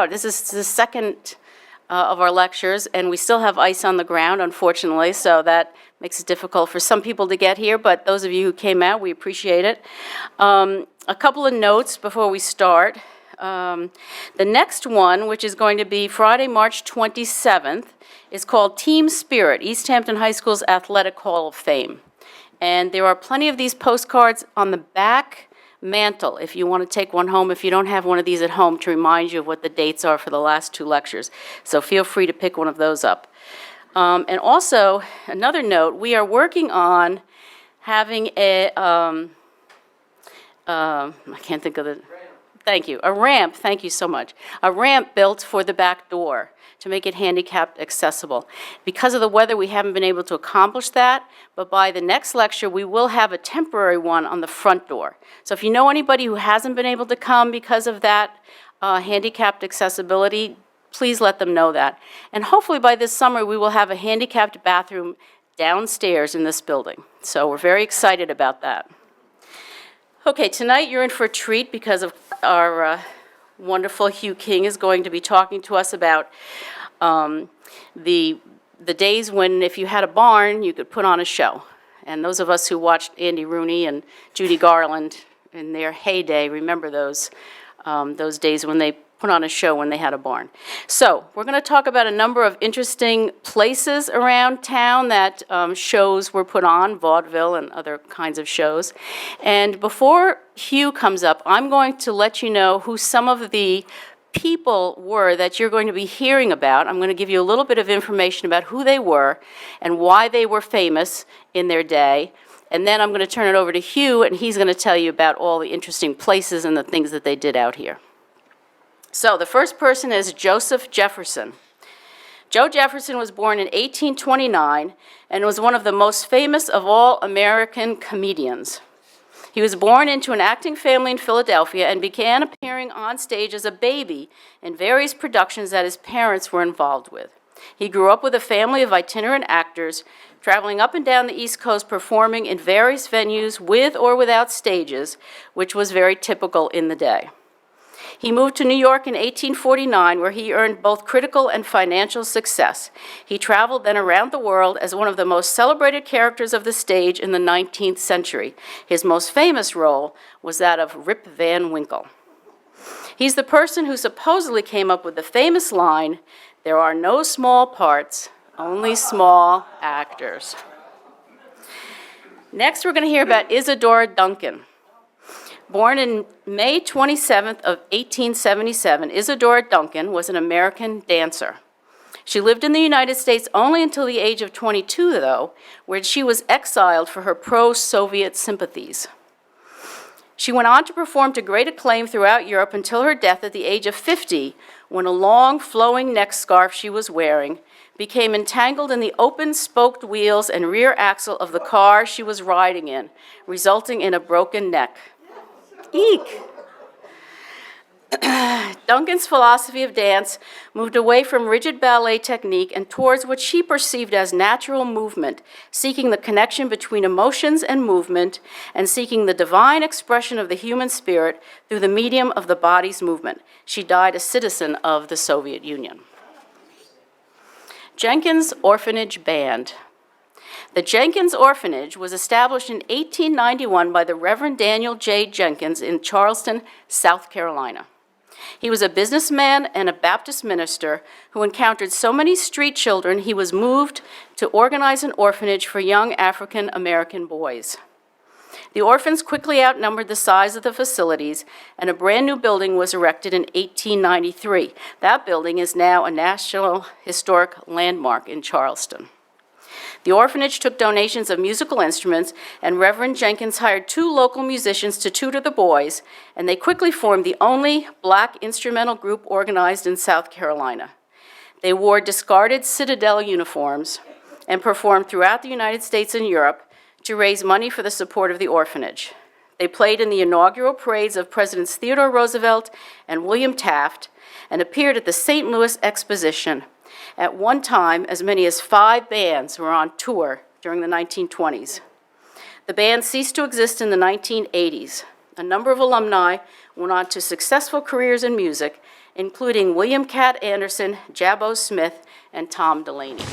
out. This is the second of our lectures, and we still have ice on the ground, unfortunately, so that makes it difficult for some people to get here, but those of you who came out, we appreciate it. A couple of notes before we start. The next one, which is going to be Friday, March 27th, is called Team Spirit, East Hampton High School's Athletic Hall of Fame. And there are plenty of these postcards on the back mantle if you want to take one home, if you don't have one of these at home, to remind you of what the dates are for the last two lectures. So feel free to pick one of those up. And also, another note, we are working on having a, I can't think of the, thank you, a ramp, thank you so much, a ramp built for the back door to make it handicapped accessible. Because of the weather, we haven't been able to accomplish that, but by the next lecture, we will have a temporary one on the front door. So if you know anybody who hasn't been able to come because of that handicapped accessibility, please let them know that. And hopefully by this summer, we will have a handicapped bathroom downstairs in this building. So we're very excited about that. Okay, tonight you're in for a treat because of our wonderful Hugh King is going to be talking to us about the days when if you had a barn, you could put on a show. And those of us who watched Andy Rooney and Judy Garland in their heyday remember those days when they put on a show when they had a barn. So we're going to talk about a number of interesting places around town that shows were put on, vaudeville and other kinds of shows. And before Hugh comes up, I'm going to let you know who some of the people were that you're going to be hearing about. I'm going to give you a little bit of information about who they were and why they were famous in their day. And then I'm going to turn it over to Hugh, and he's going to tell you about all the interesting places and the things that they did out here. So the first person is Joseph Jefferson. Joe Jefferson was born in 1829 and was one of the most famous of all American comedians. He was born into an acting family in Philadelphia and began appearing on stage as a baby in various productions that his parents were involved with. He grew up with a family of itinerant actors, traveling up and down the East Coast performing in various venues with or without stages, which was very typical in the day. He moved to New York in 1849, where he earned both critical and financial success. He traveled then around the world as one of the most celebrated characters of the stage in the 19th century. His most famous role was that of Rip Van Winkle. He's the person who supposedly came up with the famous line, "There are no small parts, only small actors." Next, we're going to hear about Isadora Duncan. Born in May 27th of 1877, Isadora Duncan was an American dancer. She lived in the United States only until the age of 22, though, where she was exiled for her pro-Soviet sympathies. She went on to perform to great acclaim throughout Europe until her death at the age of 50, when a long, flowing neck scarf she was wearing became entangled in the open spoked wheels and rear axle of the car she was riding in, resulting in a broken neck. Eek! Duncan's philosophy of dance moved away from rigid ballet technique and towards what she perceived as natural movement, seeking the connection between emotions and movement, and seeking the divine expression of the human spirit through the medium of the body's movement. She died a citizen of the Soviet Union. Jenkins Orphanage Band. The Jenkins Orphanage was established in 1891 by the Reverend Daniel J. Jenkins in Charleston, South Carolina. He was a businessman and a Baptist minister who encountered so many street children he was moved to organize an orphanage for young African American boys. The orphans quickly outnumbered the size of the facilities, and a brand new building was erected in 1893. That building is now a National Historic Landmark in Charleston. The orphanage took donations of musical instruments, and Reverend Jenkins hired 2 local musicians to tutor the boys, and they quickly formed the only Black instrumental group organized in South Carolina. They wore discarded Citadel uniforms and performed throughout the United States and Europe to raise money for the support of the orphanage. They played in the inaugural parades of Presidents Theodore Roosevelt and William Taft and appeared at the St. Louis Exposition. At one time, as many as 5 bands were on tour during the 1920s. The band ceased to exist in the 1980s. A number of alumni went on to successful careers in music, including William Cat Anderson, Jabbo Smith, and Tom Delaney.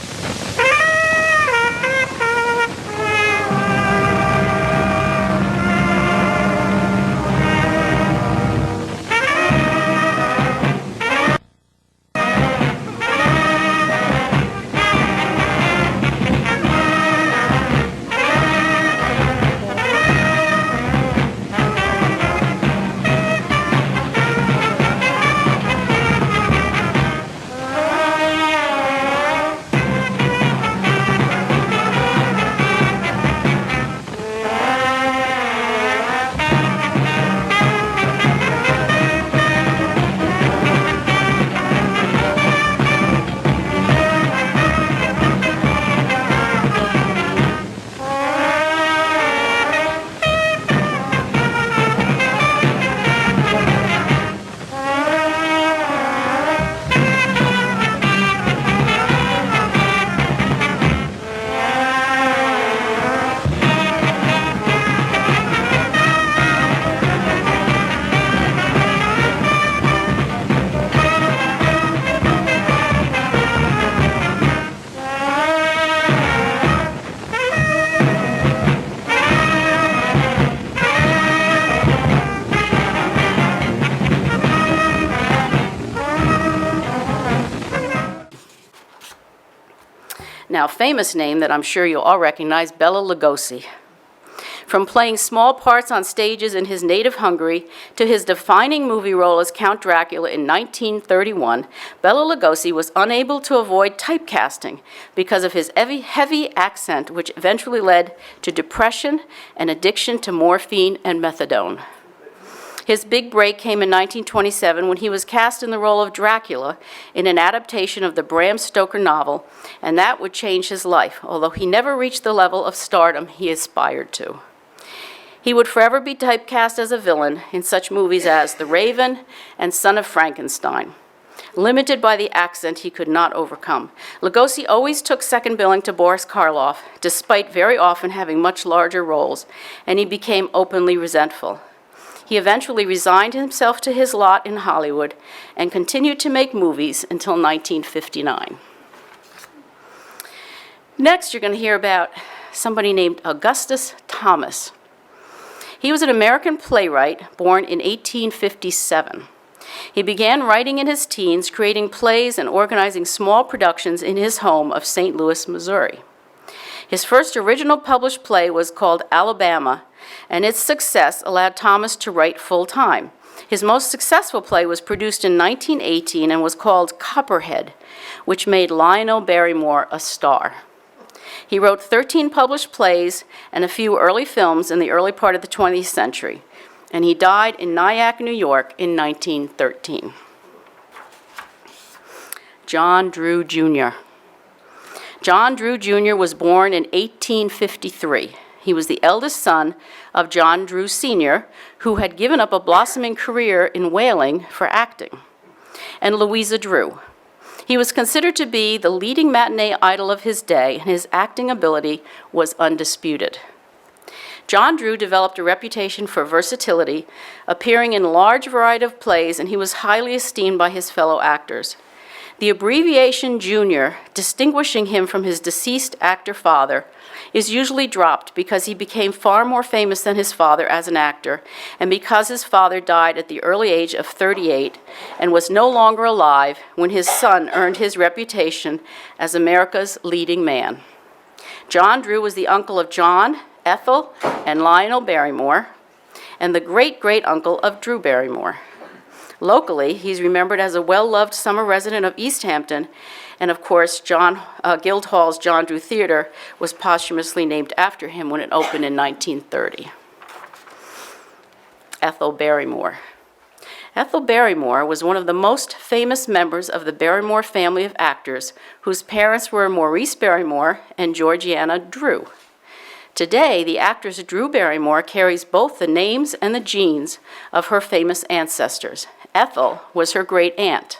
Now, famous name that I'm sure you'll all recognize, Bela Lugosi. From playing small parts on stages in his native Hungary to his defining movie role as Count Dracula in 1931, Bela Lugosi was unable to avoid typecasting because of his heavy accent, which eventually led to depression and addiction to morphine and methadone. His big break came in 1927 when he was cast in the role of Dracula in an adaptation of the Bram Stoker novel, and that would change his life, although he never reached the level of stardom he aspired to. He would forever be typecast as a villain in such movies as The Raven and Son of Frankenstein. Limited by the accent he could not overcome, Lugosi always took second billing to Boris Karloff, despite very often having much larger roles, and he became openly resentful. He eventually resigned himself to his lot in Hollywood and continued to make movies until 1959. Next, you're going to hear about somebody named Augustus Thomas. He was an American playwright born in 1857. He began writing in his teens, creating plays and organizing small productions in his home of St. Louis, Missouri. His first original published play was called Alabama, and its success allowed Thomas to write full-time. His most successful play was produced in 1918 and was called Copperhead, which made Lionel Barrymore a star. He wrote 13 published plays and a few early films in the early part of the 20th century, and he died in Nyack, New York in 1913. John Drew Jr. John Drew Jr. was born in 1853. He was the eldest son of John Drew Sr., who had given up a blossoming career in whaling for acting, and Louisa Drew. He was considered to be the leading matinee idol of his day, and his acting ability was undisputed. John Drew developed a reputation for versatility, appearing in a large variety of plays, and he was highly esteemed by his fellow actors. The abbreviation Junior, distinguishing him from his deceased actor father, is usually dropped because he became far more famous than his father as an actor, and because his father died at the early age of 38 and was no longer alive when his son earned his reputation as America's leading man. John Drew was the uncle of John, Ethel, and Lionel Barrymore, and the great-great-uncle of Drew Barrymore. Locally, he's remembered as a well-loved summer resident of East Hampton, and of course, Guildhall's John Drew Theater was posthumously named after him when it opened in 1930. Ethel Barrymore. Ethel Barrymore was one of the most famous members of the Barrymore family of actors, whose parents were Maurice Barrymore and Georgiana Drew. Today, the actress Drew Barrymore carries both the names and the genes of her famous ancestors. Ethel was her great-aunt.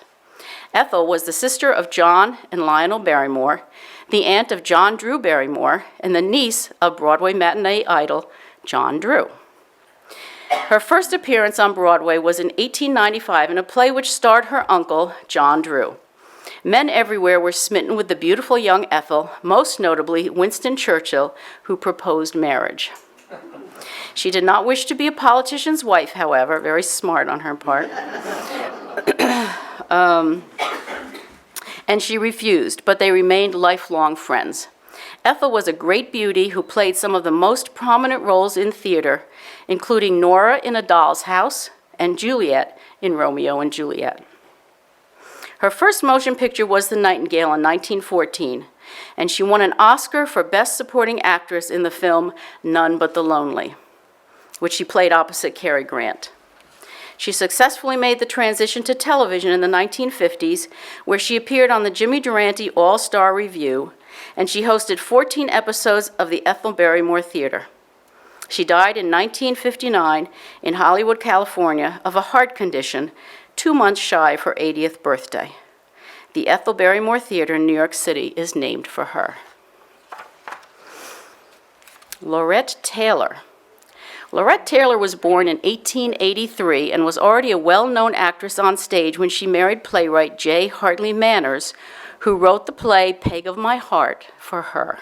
Ethel was the sister of John and Lionel Barrymore, the aunt of John Drew Barrymore, and the niece of Broadway matinee idol John Drew. Her first appearance on Broadway was in 1895 in a play which starred her uncle, John Drew. Men everywhere were smitten with the beautiful young Ethel, most notably Winston Churchill, who proposed marriage. She did not wish to be a politician's wife, however, very smart on her part. And she refused, but they remained lifelong friends. Ethel was a great beauty who played some of the most prominent roles in theater, including Nora in A Doll's House and Juliet in Romeo and Juliet. Her first motion picture was The Nightingale in 1914, and she won an Oscar for Best Supporting Actress in the film None But the Lonely, which she played opposite Cary Grant. She successfully made the transition to television in the 1950s, where she appeared on the Jimmy Durante All-Star Review, and she hosted 14 episodes of the Ethel Barrymore Theater. She died in 1959 in Hollywood, California, of a heart condition, 2 months shy of her 80th birthday. The Ethel Barrymore Theater in New York City is named for her. Laurette Taylor. Laurette Taylor was born in 1883 and was already a well-known actress on stage when she married playwright J. Hartley Manners, who wrote the play Peg of My Heart for her.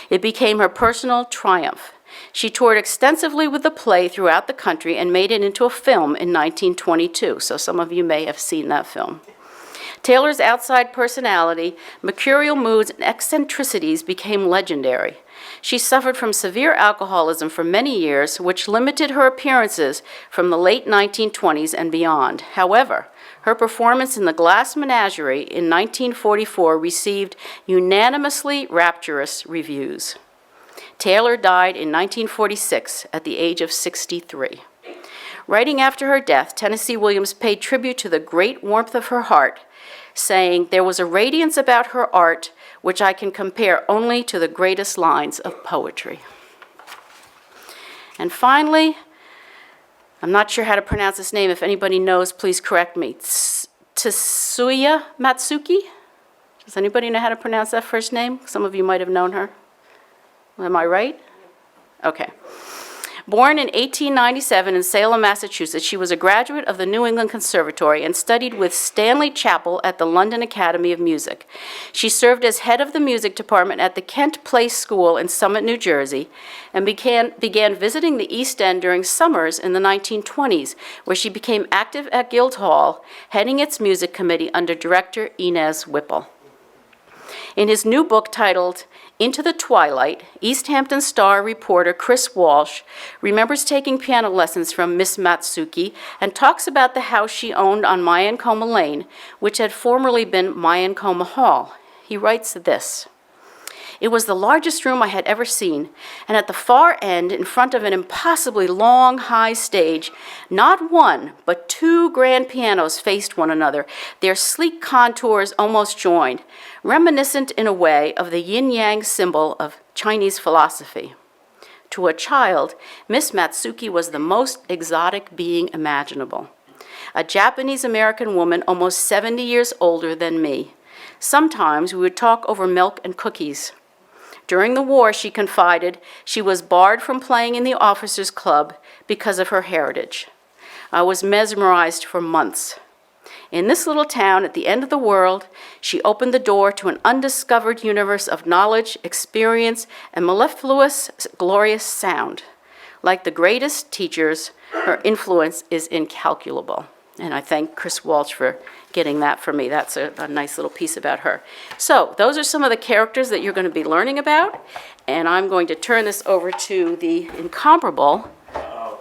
It became her personal triumph. She toured extensively with the play throughout the country and made it into a film in 1922, so some of you may have seen that film. Taylor's outside personality, mercurial moods, and eccentricities became legendary. She suffered from severe alcoholism for many years, which limited her appearances from the late 1920s and beyond. However, her performance in The Glass Menagerie in 1944 received unanimously rapturous reviews. Taylor died in 1946 at the age of 63. Writing after her death, Tennessee Williams paid tribute to the great warmth of her heart, saying, "There was a radiance about her art which I can compare only to the greatest lines of poetry." And finally, I'm not sure how to pronounce this name. If anybody knows, please correct me. Tetsuya Matsuki? Does anybody know how to pronounce that first name? Some of you might have known her. Am I right? Okay. Born in 1897 in Salem, Massachusetts, she was a graduate of the New England Conservatory and studied with Stanley Chappell at the London Academy of Music. She served as head of the music department at the Kent Place School in Summit, New Jersey, and began visiting the East End during summers in the 1920s, where she became active at Guildhall, heading its music committee under director Inez Whipple. In his new book titled Into the Twilight, East Hampton star reporter Chris Walsh remembers taking piano lessons from Miss Matsuki and talks about the house she owned on Myancoma Lane, which had formerly been Myancoma Hall. He writes this: "It was the largest room I had ever seen, and at the far end, in front of an impossibly long, high stage, not one, but two grand pianos faced one another, their sleek contours almost joined, reminiscent in a way of the yin-yang symbol of Chinese philosophy. To a child, Miss Matsuki was the most exotic being imaginable. A Japanese-American woman almost 70 years older than me. Sometimes we would talk over milk and cookies. During the war," she confided, "she was barred from playing in the officers' club because of her heritage. I was mesmerized for months. In this little town at the end of the world, she opened the door to an undiscovered universe of knowledge, experience, and mellifluous, glorious sound. Like the greatest teachers, her influence is incalculable." And I thank Chris Walsh for getting that for me. That's a nice little piece about her. So those are some of the characters that you're going to be learning about, and I'm going to turn this over to the incomparable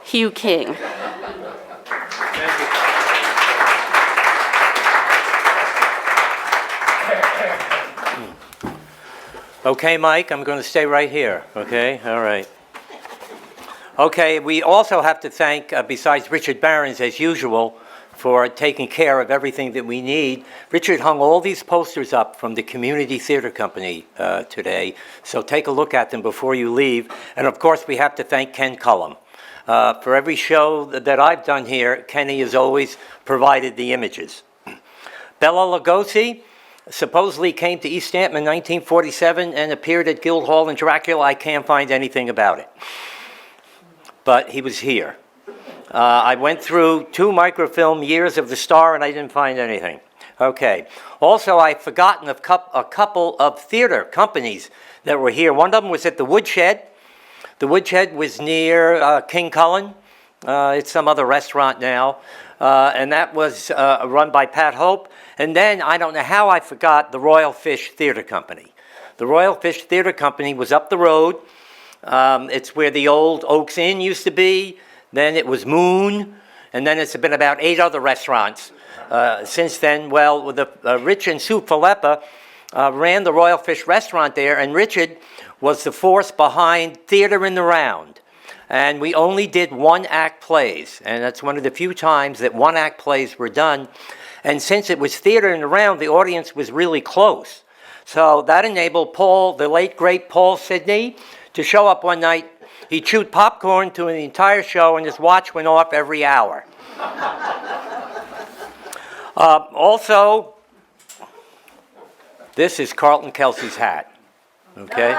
Hugh King. Thank you. Okay, Mike, I'm going to stay right here, okay? All right. Okay, we also have to thank, besides Richard Barons, as usual, for taking care of everything that we need. Richard hung all these posters up from the Community Theater Company today, so take a look at them before you leave. And of course, we have to thank Ken Cullum. For every show that I've done here, Kenny has always provided the images. Bela Lugosi supposedly came to East Hampton in 1947 and appeared at Guildhall in Dracula. I can't find anything about it. But he was here. I went through 2 microfilm years of the Star and I didn't find anything. Okay. Also, I've forgotten a couple of theater companies that were here. One of them was at the Woodshed. The Woodshed was near King Cullen. It's some other restaurant now. And that was run by Pat Hope. And then, I don't know how I forgot, the Royal Fish Theater Company. The Royal Fish Theater Company was up the road. It's where the old Oaks Inn used to be. Then it was Moon. And then it's been about 8 other restaurants. Since then, well, Rich and Sue Filippa ran the Royal Fish restaurant there, and Richard was the force behind Theater in the Round. And we only did 1-act plays, and that's one of the few times that 1-act plays were done. And since it was Theater in the Round, the audience was really close. So that enabled Paul, the late, great Paul Sidney, to show up one night. He chewed popcorn to the entire show, and his watch went off every hour. Also, this is Carlton Kelsey's hat, okay?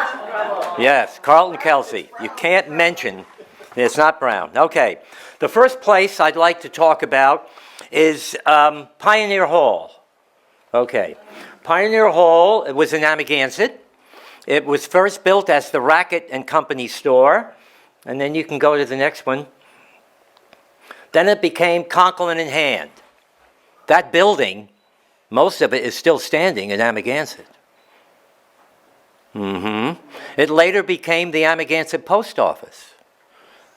Yes, Carlton Kelsey. You can't mention, it's not brown. Okay, the first place I'd like to talk about is Pioneer Hall. Okay, Pioneer Hall, it was in Amagansett. It was first built as the Racket and Company store, and then you can go to the next one. Then it became Conklin and Hand. That building, most of it is still standing in Amagansett. It later became the Amagansett Post Office.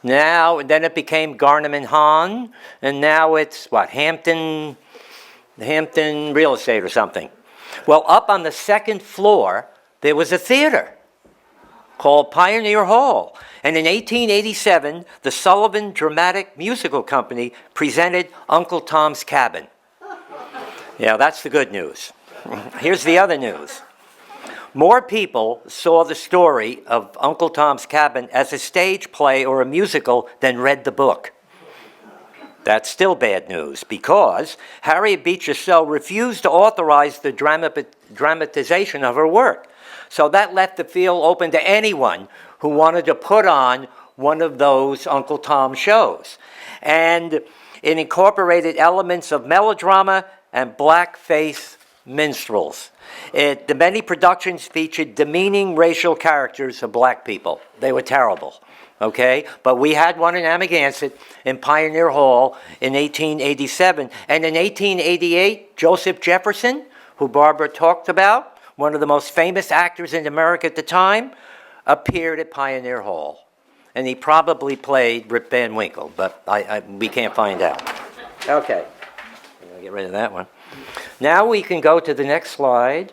Then it became Garnham and Hahn, and now it's, Hampton Real Estate or something. Well, up on the 2nd floor, there was a theater called Pioneer Hall. And in 1887, the Sullivan Dramatic Musical Company presented Uncle Tom's Cabin. Yeah, that's the good news. Here's the other news. More people saw the story of Uncle Tom's Cabin as a stage play or a musical than read the book. That's still bad news because Harriet Beecher Stowe refused to authorize the dramatization of her work. So that left the field open to anyone who wanted to put on one of those Uncle Tom shows. And it incorporated elements of melodrama and blackface minstrels. The many productions featured demeaning racial characters of black people. They were terrible, okay? But we had one in Amagansett in Pioneer Hall in 1887. And in 1888, Joseph Jefferson, who Barbara talked about, one of the most famous actors in America at the time, appeared at Pioneer Hall. And he probably played Rip Van Winkle, but we can't find out. Okay. Get rid of that one. Now we can go to the next slide.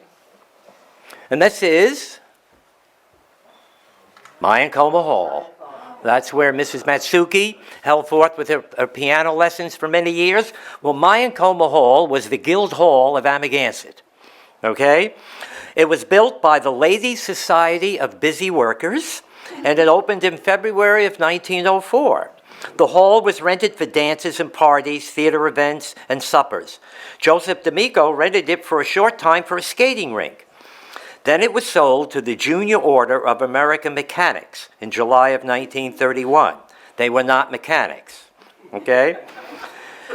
And this is Myankoma Hall. That's where Mrs. Matsuki held forth with her piano lessons for many years. Well, Myankoma Hall was the Guild Hall of Amagansett. Okay? It was built by the Ladies' Society of Busy Workers, and it opened in February of 1904. The hall was rented for dances and parties, theater events, and suppers. Joseph D'Amico rented it for a short time for a skating rink. Then it was sold to the Junior Order of American Mechanics in July of 1931. They were not mechanics, okay?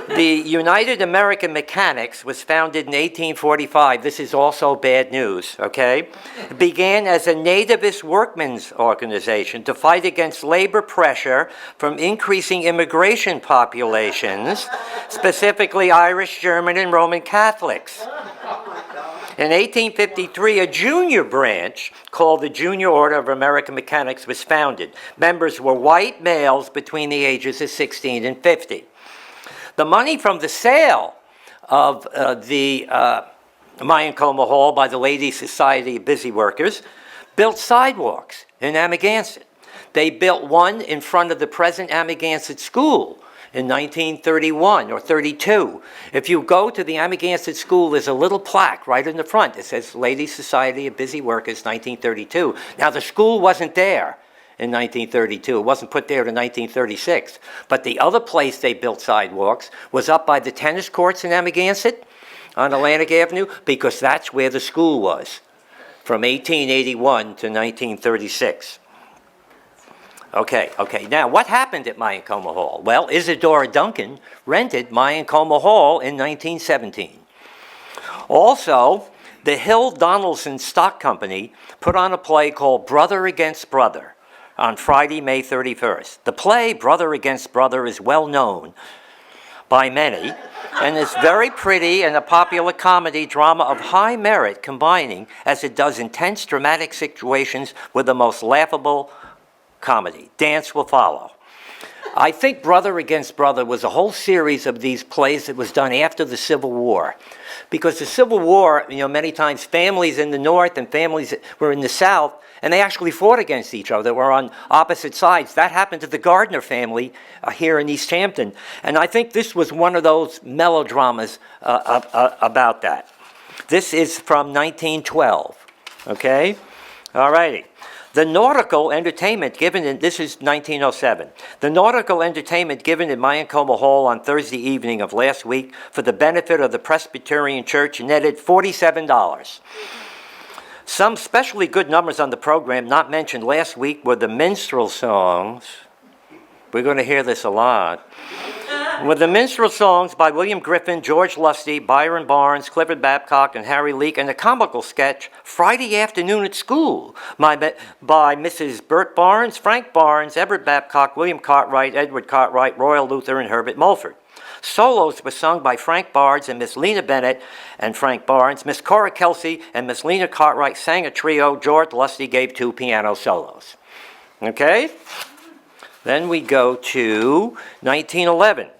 The United American Mechanics was founded in 1845. This is also bad news, okay? It began as a nativist workmen's organization to fight against labor pressure from increasing immigration populations, specifically Irish, German, and Roman Catholics. In 1853, a junior branch called the Junior Order of American Mechanics was founded. Members were white males between the ages of 16 and 50. The money from the sale of the Myankoma Hall by the Ladies' Society of Busy Workers built sidewalks in Amagansett. They built one in front of the present Amagansett School in 1931 or 32. If you go to the Amagansett School, there's a little plaque right in the front. It says Ladies' Society of Busy Workers, 1932. Now, the school wasn't there in 1932. It wasn't put there to 1936. But the other place they built sidewalks was up by the tennis courts in Amagansett on Atlantic Avenue, because that's where the school was from 1881 to 1936. Okay. Now, what happened at Myankoma Hall? Well, Isadora Duncan rented Myankoma Hall in 1917. Also, the Hill Donaldson Stock Company put on a play called Brother Against Brother on Friday, May 31st. The play, Brother Against Brother, is well known by many, and is very pretty and a popular comedy drama of high merit, combining, as it does, intense dramatic situations with the most laughable comedy. Dance will follow. I think Brother Against Brother was a whole series of these plays that was done after the Civil War. Because the Civil War, many times families in the North and families were in the South, and they actually fought against each other. They were on opposite sides. That happened to the Gardner family here in East Hampton. And I think this was one of those melodramas about that. This is from 1912, okay? All righty. The nautical entertainment given in, this is 1907, the nautical entertainment given in Myankoma Hall on Thursday evening of last week for the benefit of the Presbyterian Church netted $47. Some especially good numbers on the program not mentioned last week were the minstrel songs. We're going to hear this a lot. With the minstrel songs by William Griffin, George Lusty, Byron Barnes, Clifford Babcock, and Harry Leake, and a comical sketch, Friday Afternoon at School, by Mrs. Bert Barnes, Frank Barnes, Everett Babcock, William Cartwright, Edward Cartwright, Royal Luther, and Herbert Mulford. Solos were sung by Frank Barnes and Miss Lena Bennett and Frank Barnes. Miss Cora Kelsey and Miss Lena Cartwright sang a trio. George Lusty gave 2 piano solos. Okay? Then we go to 1911.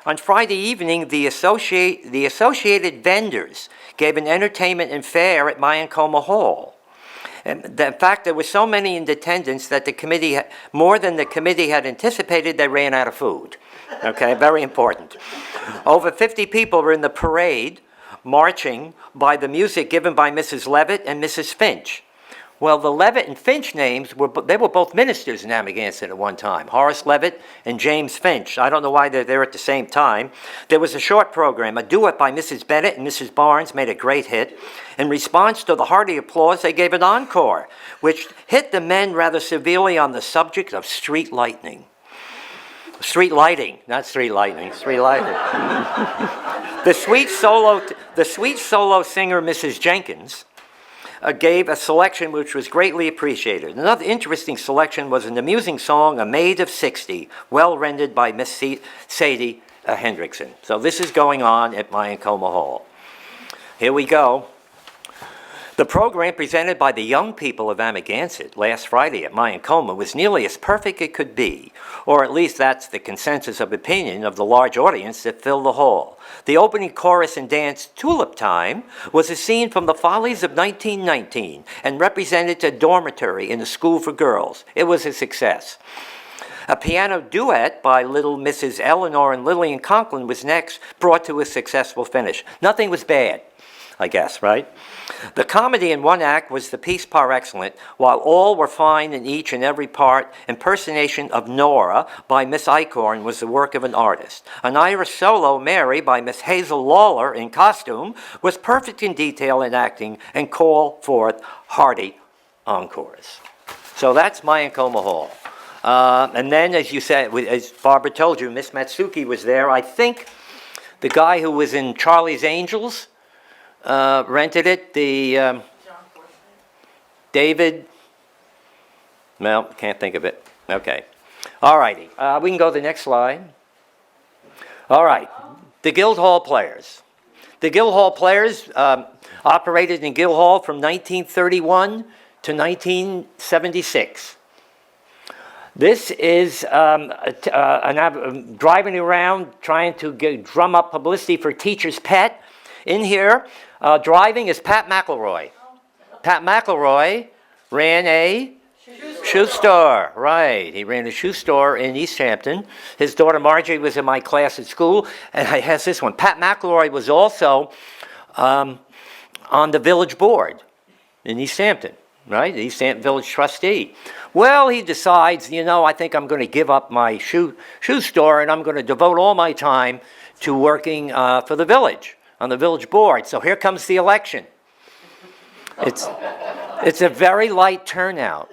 On Friday evening, the Associated Vendors gave an entertainment and fair at Myankoma Hall. And in fact, there were so many in attendance that the committee, more than the committee had anticipated, they ran out of food. Okay, very important. Over 50 people were in the parade, marching by the music given by Mrs. Levitt and Mrs. Finch. Well, the Levitt and Finch names, were both ministers in Amagansett at one time, Horace Levitt and James Finch. I don't know why they're there at the same time. There was a short program. A duet by Mrs. Bennett and Mrs. Barnes made a great hit. In response to the hearty applause, they gave an encore, which hit the men rather severely on the subject of street lighting. Street lighting, not street lightning, street lighting. The sweet solo singer, Mrs. Jenkins, gave a selection which was greatly appreciated. Another interesting selection was an amusing song, A Maid of 60, well rendered by Miss Sadie Hendrickson. So this is going on at Myankoma Hall. Here we go. The program presented by the young people of Amagansett last Friday at Myankoma was nearly as perfect it could be, or at least that's the consensus of opinion of the large audience that filled the hall. The opening chorus and dance, Tulip Time, was a scene from the Follies of 1919 and represented a dormitory in a school for girls. It was a success. A piano duet by little Mrs. Eleanor and Lillian Conklin was next, brought to a successful finish. Nothing was bad, I guess, right? The comedy in one act was the piece par excellence, while all were fine in each and every part. Impersonation of Nora by Miss Eichhorn was the work of an artist. An Irish solo, Mary, by Miss Hazel Lawler in costume, was perfect in detail and acting and called forth hearty encores. So that's Myankoma Hall. And then, as you said, as Barbara told you, Miss Matsuki was there. I think the guy who was in Charlie's Angels rented it, David, well, can't think of it. Okay. All righty. We can go to the next slide. All right. The Guildhall Players. The Guildhall Players operated in Guildhall from 1931 to 1976. This is driving around trying to drum up publicity for Teacher's Pet. In here, driving is Pat McElroy. Pat McElroy ran a shoe store. Right, he ran a shoe store in East Hampton. His daughter Marjorie was in my class at school, and I has this one. Pat McElroy was also on the village board in East Hampton, right? The East Hampton Village trustee. Well, he decides, I think I'm going to give up my shoe store, and I'm going to devote all my time to working for the village, on the village board. So here comes the election. It's a very light turnout.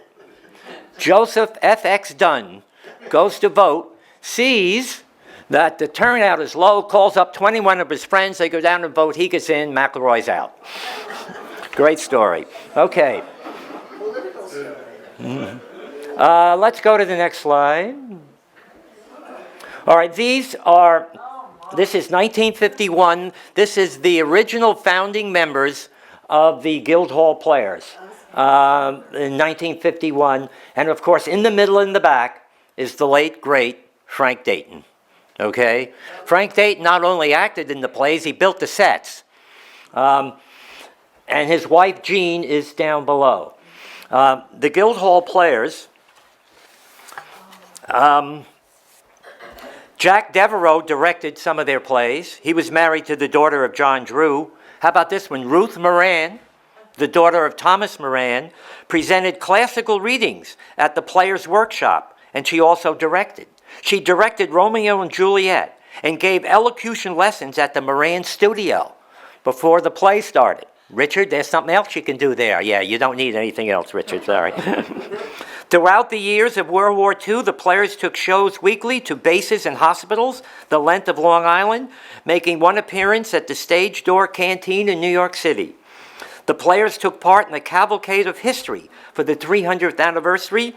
Joseph F.X. Dunn goes to vote, sees that the turnout is low, calls up 21 of his friends, they go down and vote, he gets in, McElroy's out. Great story. Okay. Let's go to the next slide. All right, this is 1951. This is the original founding members of the Guildhall Players in 1951. And of course, in the middle in the back is the late, great Frank Dayton. Okay? Frank Dayton not only acted in the plays, he built the sets. And his wife, Jean, is down below. The Guildhall Players, Jack Devereaux directed some of their plays. He was married to the daughter of John Drew. How about this one? Ruth Moran, the daughter of Thomas Moran, presented classical readings at the Players' Workshop, and she also directed. She directed Romeo and Juliet and gave elocution lessons at the Moran studio before the play started. Richard, there's something else you can do there. Yeah, you don't need anything else, Richard, sorry. Throughout the years of World War II, the Players took shows weekly to bases and hospitals the length of Long Island, making one appearance at the Stage Door Canteen in New York City. The Players took part in the Cavalcade of History for the 300th anniversary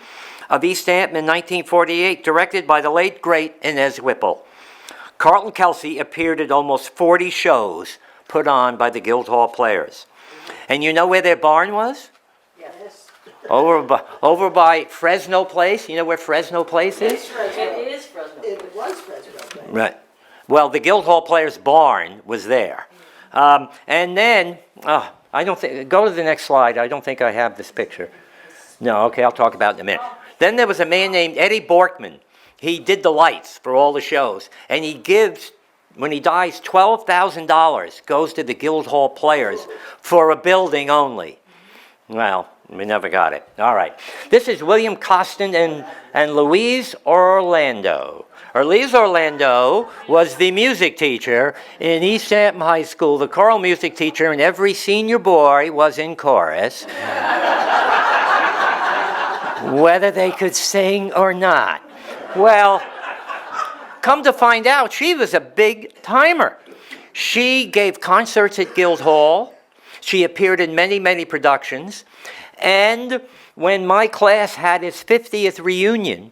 of East Hampton in 1948, directed by the late, great Inez Whipple. Carlton Kelsey appeared at almost 40 shows put on by the Guildhall Players. And you know where their barn was? Yes. Over by Fresno Place. You know where Fresno Place is? It is Fresno. It was Fresno. Right. Well, the Guildhall Players' barn was there. And then, I don't think, go to the next slide. I don't think I have this picture. No, okay, I'll talk about it in a minute. Then there was a man named Eddie Borkman. He did the lights for all the shows. And he gives, when he dies, $12,000 goes to the Guildhall Players for a building only. Well, we never got it. All right. This is William Costin and Louise Orlando. Louise Orlando was the music teacher in East Hampton High School, the choral music teacher, and every senior boy was in chorus, whether they could sing or not. Well, come to find out, she was a big timer. She gave concerts at Guildhall. She appeared in many, many productions. And when my class had its 50th reunion,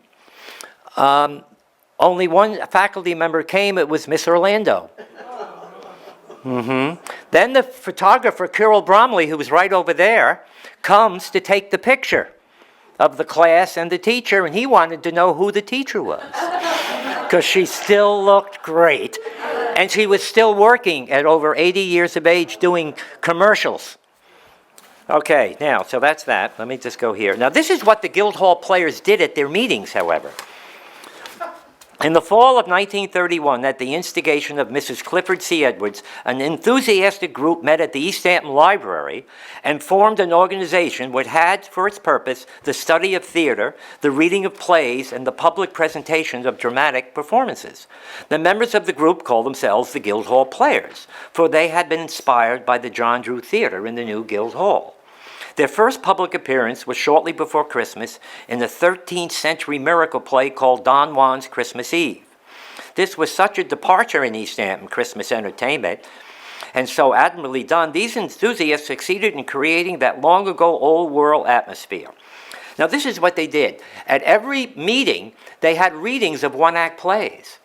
only one faculty member came. It was Miss Orlando. Then the photographer, Kirill Bromley, who was right over there, comes to take the picture of the class and the teacher, and he wanted to know who the teacher was, because she still looked great. And she was still working at over 80 years of age doing commercials. Okay, now, so that's that. Let me just go here. Now, this is what the Guildhall Players did at their meetings, however. In the fall of 1931, at the instigation of Mrs. Clifford C. Edwards, an enthusiastic group met at the East Hampton Library and formed an organization which had for its purpose the study of theater, the reading of plays, and the public presentations of dramatic performances. The members of the group called themselves the Guildhall Players, for they had been inspired by the John Drew Theater in the new Guildhall. Their first public appearance was shortly before Christmas in the 13th century miracle play called Don Juan's Christmas Eve. This was such a departure in East Hampton Christmas entertainment, and so admirably done, these enthusiasts succeeded in creating that long-ago old-world atmosphere. Now, this is what they did. At every meeting, they had readings of one-act plays.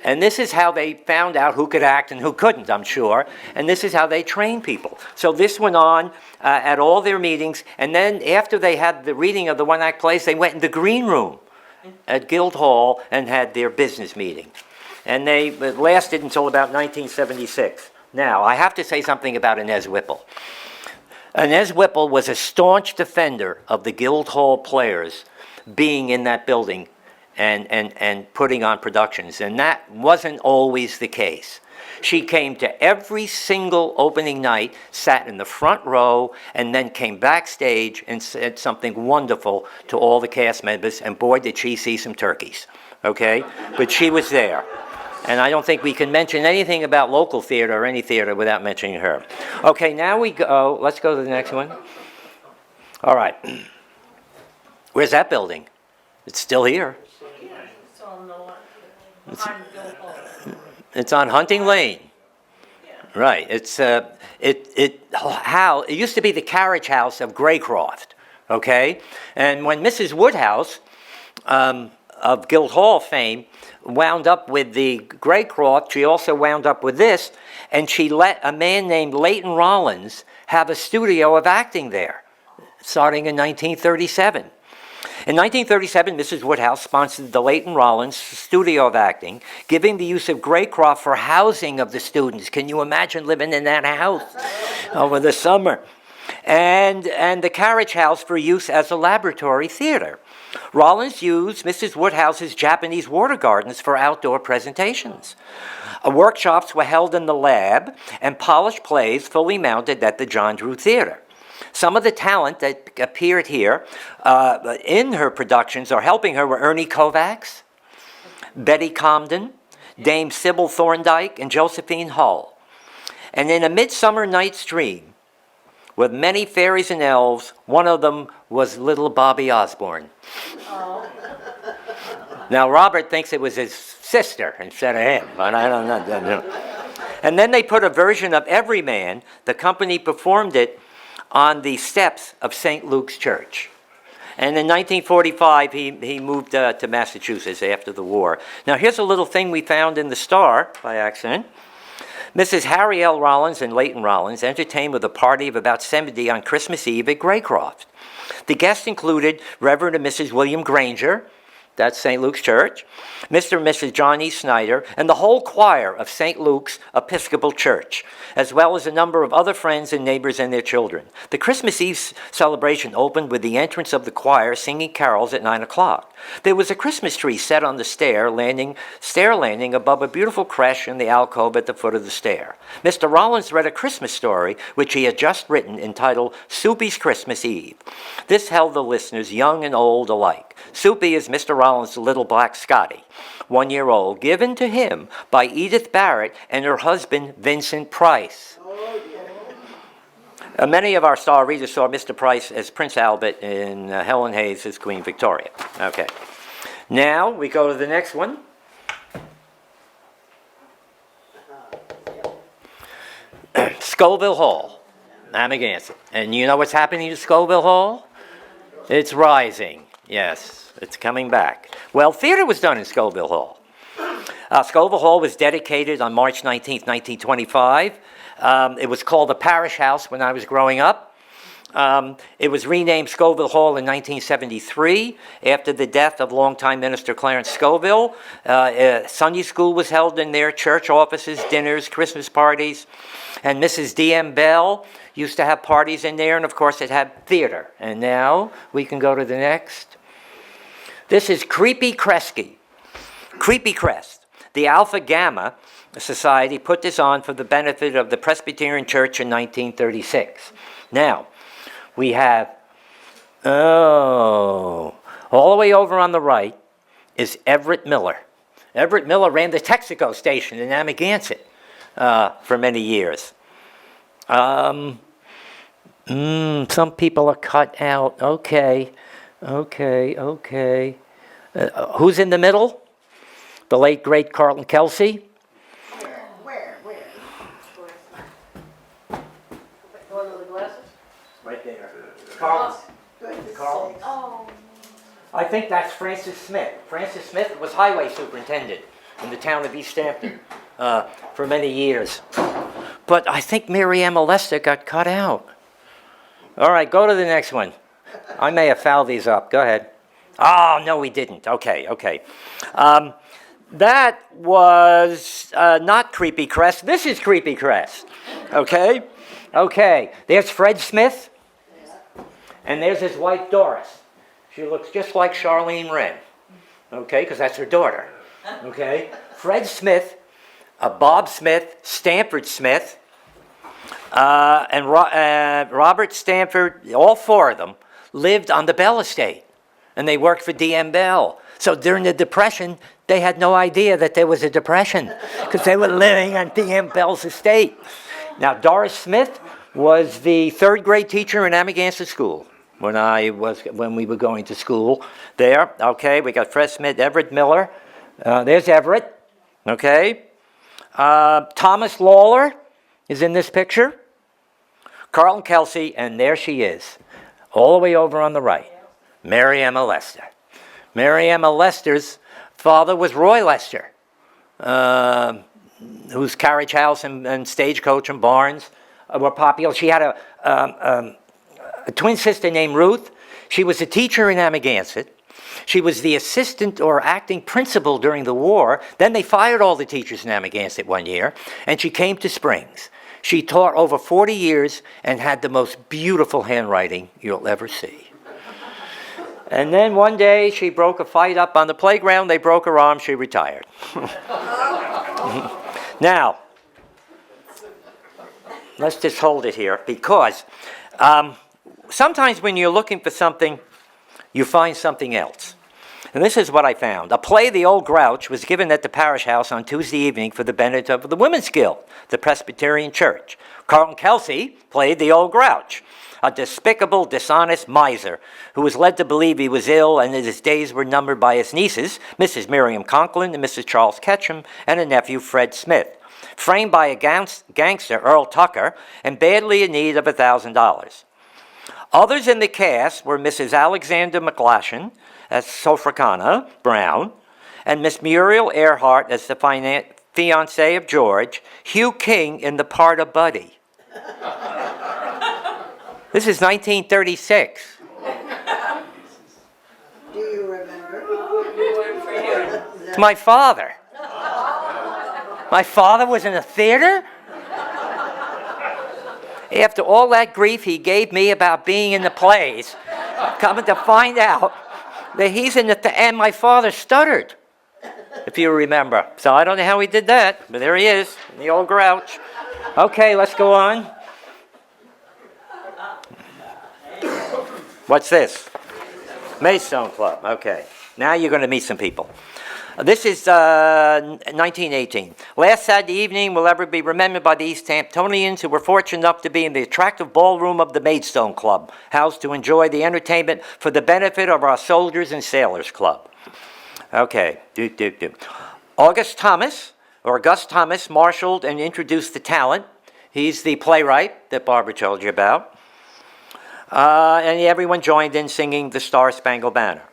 And this is how they found out who could act and who couldn't, I'm sure. And this is how they trained people. So this went on at all their meetings. And then after they had the reading of the one-act plays, they went in the green room at Guildhall and had their business meeting. And it lasted until about 1976. Now, I have to say something about Inez Whipple. Inez Whipple was a staunch defender of the Guildhall Players being in that building and putting on productions, and that wasn't always the case. She came to every single opening night, sat in the front row, and then came backstage and said something wonderful to all the cast members, and boy, did she see some turkeys, okay? But she was there. And I don't think we can mention anything about local theater or any theater without mentioning her. Okay, now we go, let's go to the next one. All right. Where's that building? It's still here. It's on the one, behind Guildhall. It's on Hunting Lane. Right. It's it used to be the carriage house of Graycroft. Okay, and when Mrs. Woodhouse of Guildhall fame wound up with the Graycroft, she also wound up with this, and she let a man named Leighton Rollins have a studio of acting there, starting in 1937. In 1937, Mrs. Woodhouse sponsored the Leighton Rollins Studio of Acting, giving the use of Graycroft for housing of the students. Can you imagine living in that house over the summer? And the carriage house for use as a laboratory theater. Rollins used Mrs. Woodhouse's Japanese water gardens for outdoor presentations. Workshops were held in the lab, and polished plays fully mounted at the John Drew Theater. Some of the talent that appeared here in her productions or helping her were Ernie Kovacs, Betty Comden, Dame Sybil Thorndike, and Josephine Hull. And in A Midsummer Night's Dream, with many fairies and elves, one of them was little Bobby Osborne. Oh. Now, Robert thinks it was his sister instead of him, but I don't know. And then they put a version of Everyman. The company performed it on the steps of St. Luke's Church. And in 1945, he moved to Massachusetts after the war. Now, here's a little thing we found in the Star by accident. Mrs. Harry L. Rollins and Leighton Rollins entertained with a party of about 70 on Christmas Eve at Graycroft. The guests included Reverend and Mrs. William Granger, that's St. Luke's Church, Mr. and Mrs. John E. Snyder, and the whole choir of St. Luke's Episcopal Church, as well as a number of other friends and neighbors and their children. The Christmas Eve celebration opened with the entrance of the choir singing carols at 9 o'clock. There was a Christmas tree set on the stair landing above a beautiful creche in the alcove at the foot of the stair. Mr. Rollins read a Christmas story, which he had just written, entitled Soupy's Christmas Eve. This held the listeners, young and old alike. Soupy is Mr. Rollins' little black Scotty, 1 year old, given to him by Edith Barrett and her husband, Vincent Price. Many of our Star readers saw Mr. Price as Prince Albert and Helen Hayes as Queen Victoria. Okay. Now we go to the next one. Scoville Hall, Amagansett. And you know what's happening to Scoville Hall? It's rising. Yes, it's coming back. Well, theater was done in Scoville Hall. Scoville Hall was dedicated on March 19th, 1925. It was called the Parish House when I was growing up. It was renamed Scoville Hall in 1973 after the death of longtime minister Clarence Scoville. Sunday school was held in there, church offices, dinners, Christmas parties. And Mrs. D.M. Bell used to have parties in there, and of course it had theater. And now we can go to the next. This is Creepy Crest. The Alpha Gamma Society put this on for the benefit of the Presbyterian Church in 1936. Now, we have, all the way over on the right is Everett Miller. Everett Miller ran the Texaco station in Amagansett for many years. Some people are cut out. Okay. Who's in the middle? The late, great Carlton Kelsey. Where? The one with the glasses? Right there. Carlton. Goodness Carl. sakes. Oh. I think that's Francis Smith. Francis Smith was highway superintendent in the town of East Hampton for many years. But I think Mary Ann Molester got cut out. All right, go to the next one. I may have fouled these up. Go ahead. Oh, no, we didn't. Okay. That was not Creepy Crest. This is Creepy Crest. Okay. There's Fred Smith. And there's his wife, Doris. She looks just like Charlene Wren. Okay, because that's her daughter. Okay. Fred Smith, Bob Smith, Stanford Smith, and Robert Stanford, all four of them, lived on the Bell Estate. And they worked for D.M. Bell. So during the Depression, they had no idea that there was a Depression because they were living on D.M. Bell's estate. Now, Doris Smith was the third grade teacher in Amagansett School. when we were going to school there. Okay, we got Fred Smith, Everett Miller. There's Everett. Okay. Thomas Lawler is in this picture. Carlton Kelsey, and there she is, all the way over on the right, Mary Emma Lester. Mary Emma Lester's father was Roy Lester, whose carriage house and stagecoach and barns were popular. She had a twin sister named Ruth. She was a teacher in Amagansett. She was the assistant or acting principal during the war. Then they fired all the teachers in Amagansett one year, and she came to Springs. She taught over 40 years and had the most beautiful handwriting you'll ever see. And then one day she broke a fight up on the playground. They broke her arm. She retired. Now, let's just hold it here because sometimes when you're looking for something, you find something else. And this is what I found. A play, The Old Grouch, was given at the parish house on Tuesday evening for the benefit of the Women's Guild, the Presbyterian Church. Carlton Kelsey played the Old Grouch, a despicable, dishonest miser who was led to believe he was ill and that his days were numbered by his nieces, Mrs. Miriam Conklin and Mrs. Charles Ketchum, and a nephew, Fred Smith, framed by a gangster, Earl Tucker, and badly in need of $1,000. Others in the cast were Mrs. Alexander McGlashan as Sophracana Brown, and Miss Muriel Earhart as the fiancée of George, Hugh King in the part of Buddy. This is 1936. Do you remember? It's my father. My father was in a theater? After all that grief he gave me about being in the plays, coming to find out that he's in the and my father stuttered, if you remember. So I don't know how he did that, but there he is, in the Old Grouch. Okay, let's go on. What's this? Maidstone Club. Okay, now you're going to meet some people. This is 1918. Last Saturday evening will ever be remembered by the East Hamptonians who were fortunate enough to be in the attractive ballroom of the Maidstone Club, housed to enjoy the entertainment for the benefit of our Soldiers and Sailors Club. Okay. Gus Thomas marshaled and introduced the talent. He's the playwright that Barbara told you about. And everyone joined in singing the Star-Spangled Banner.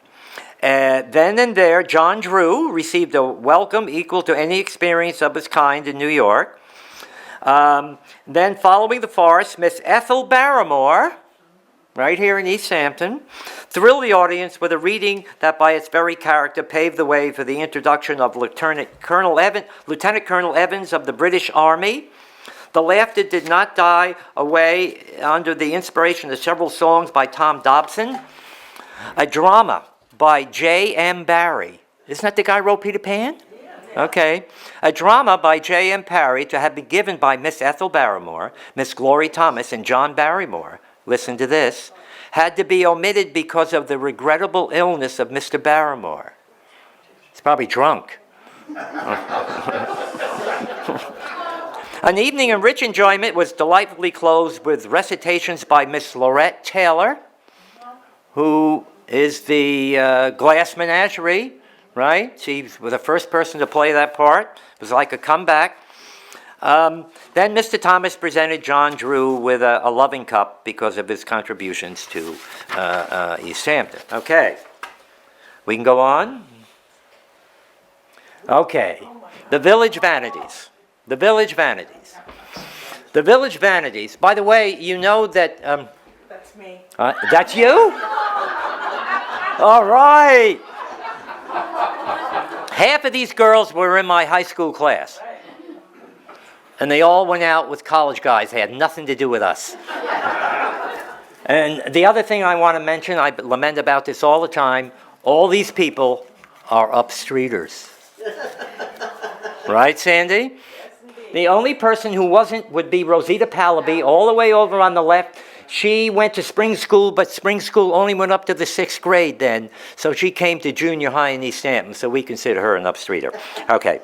Then and there, John Drew received a welcome equal to any experience of his kind in New York. Then, following the farce, Miss Ethel Barrymore, right here in East Hampton, thrilled the audience with a reading that by its very character paved the way for the introduction of Lieutenant Colonel Evans of the British Army. The laughter did not die away under the inspiration of several songs by Tom Dobson. A drama by J.M. Barrie. Isn't that the guy who wrote Peter Pan? Okay. A drama by J.M. Barrie to have been given by Miss Ethel Barrymore, Miss Glory Thomas, and John Barrymore, listen to this, had to be omitted because of the regrettable illness of Mr. Barrymore. He's probably drunk. An evening of rich enjoyment was delightfully closed with recitations by Miss Laurette Taylor, who is the Glass Menagerie, right? She was the first person to play that part. It was like a comeback. Then Mr. Thomas presented John Drew with a loving cup because of his contributions to East Hampton. Okay, we can go on. Okay, the Village Vanities. The Village Vanities. The Village Vanities. By the way, you know that... That's me. That's you? All right. Half of these girls were in my high school class. And they all went out with college guys. They had nothing to do with us. And the other thing I want to mention, I lament about this all the time, all these people are upstreeters. Right, Sandy? The only person who wasn't would be Rosita Pallaby, all the way over on the left. She went to spring school, but spring school only went up to the 6th grade then. So she came to junior high in East Hampton, so we consider her an upstreeter. Okay.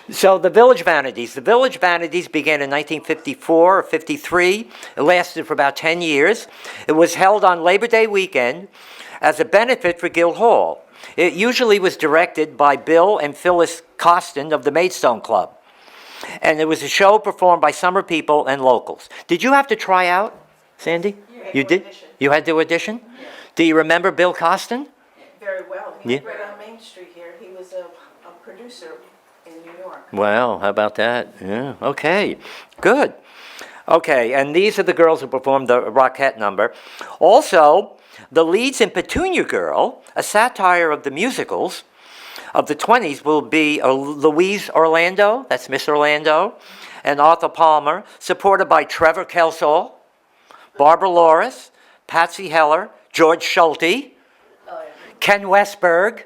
So the Village Vanities. The Village Vanities began in 1954 or 53. It lasted for about 10 years. It was held on Labor Day weekend as a benefit for Guildhall. It usually was directed by Bill and Phyllis Costin of the Maidstone Club. And it was a show performed by summer people and locals. Did you have to try out, Sandy? You did? Audition. You had to audition? Do you remember Bill Costin? Very well. He Yeah. was right on Main Street here. He was a producer in New York. Well, how about that? Yeah, okay, good. Okay, and these are the girls who performed the Rockette number. Also, the leads in Petunia Girl, a satire of the musicals of the 20s, will be Louise Orlando, that's Miss Orlando, and Arthur Palmer, supported by Trevor Kelsall, Barbara Loris, Patsy Heller, George Schulte, Ken Westberg,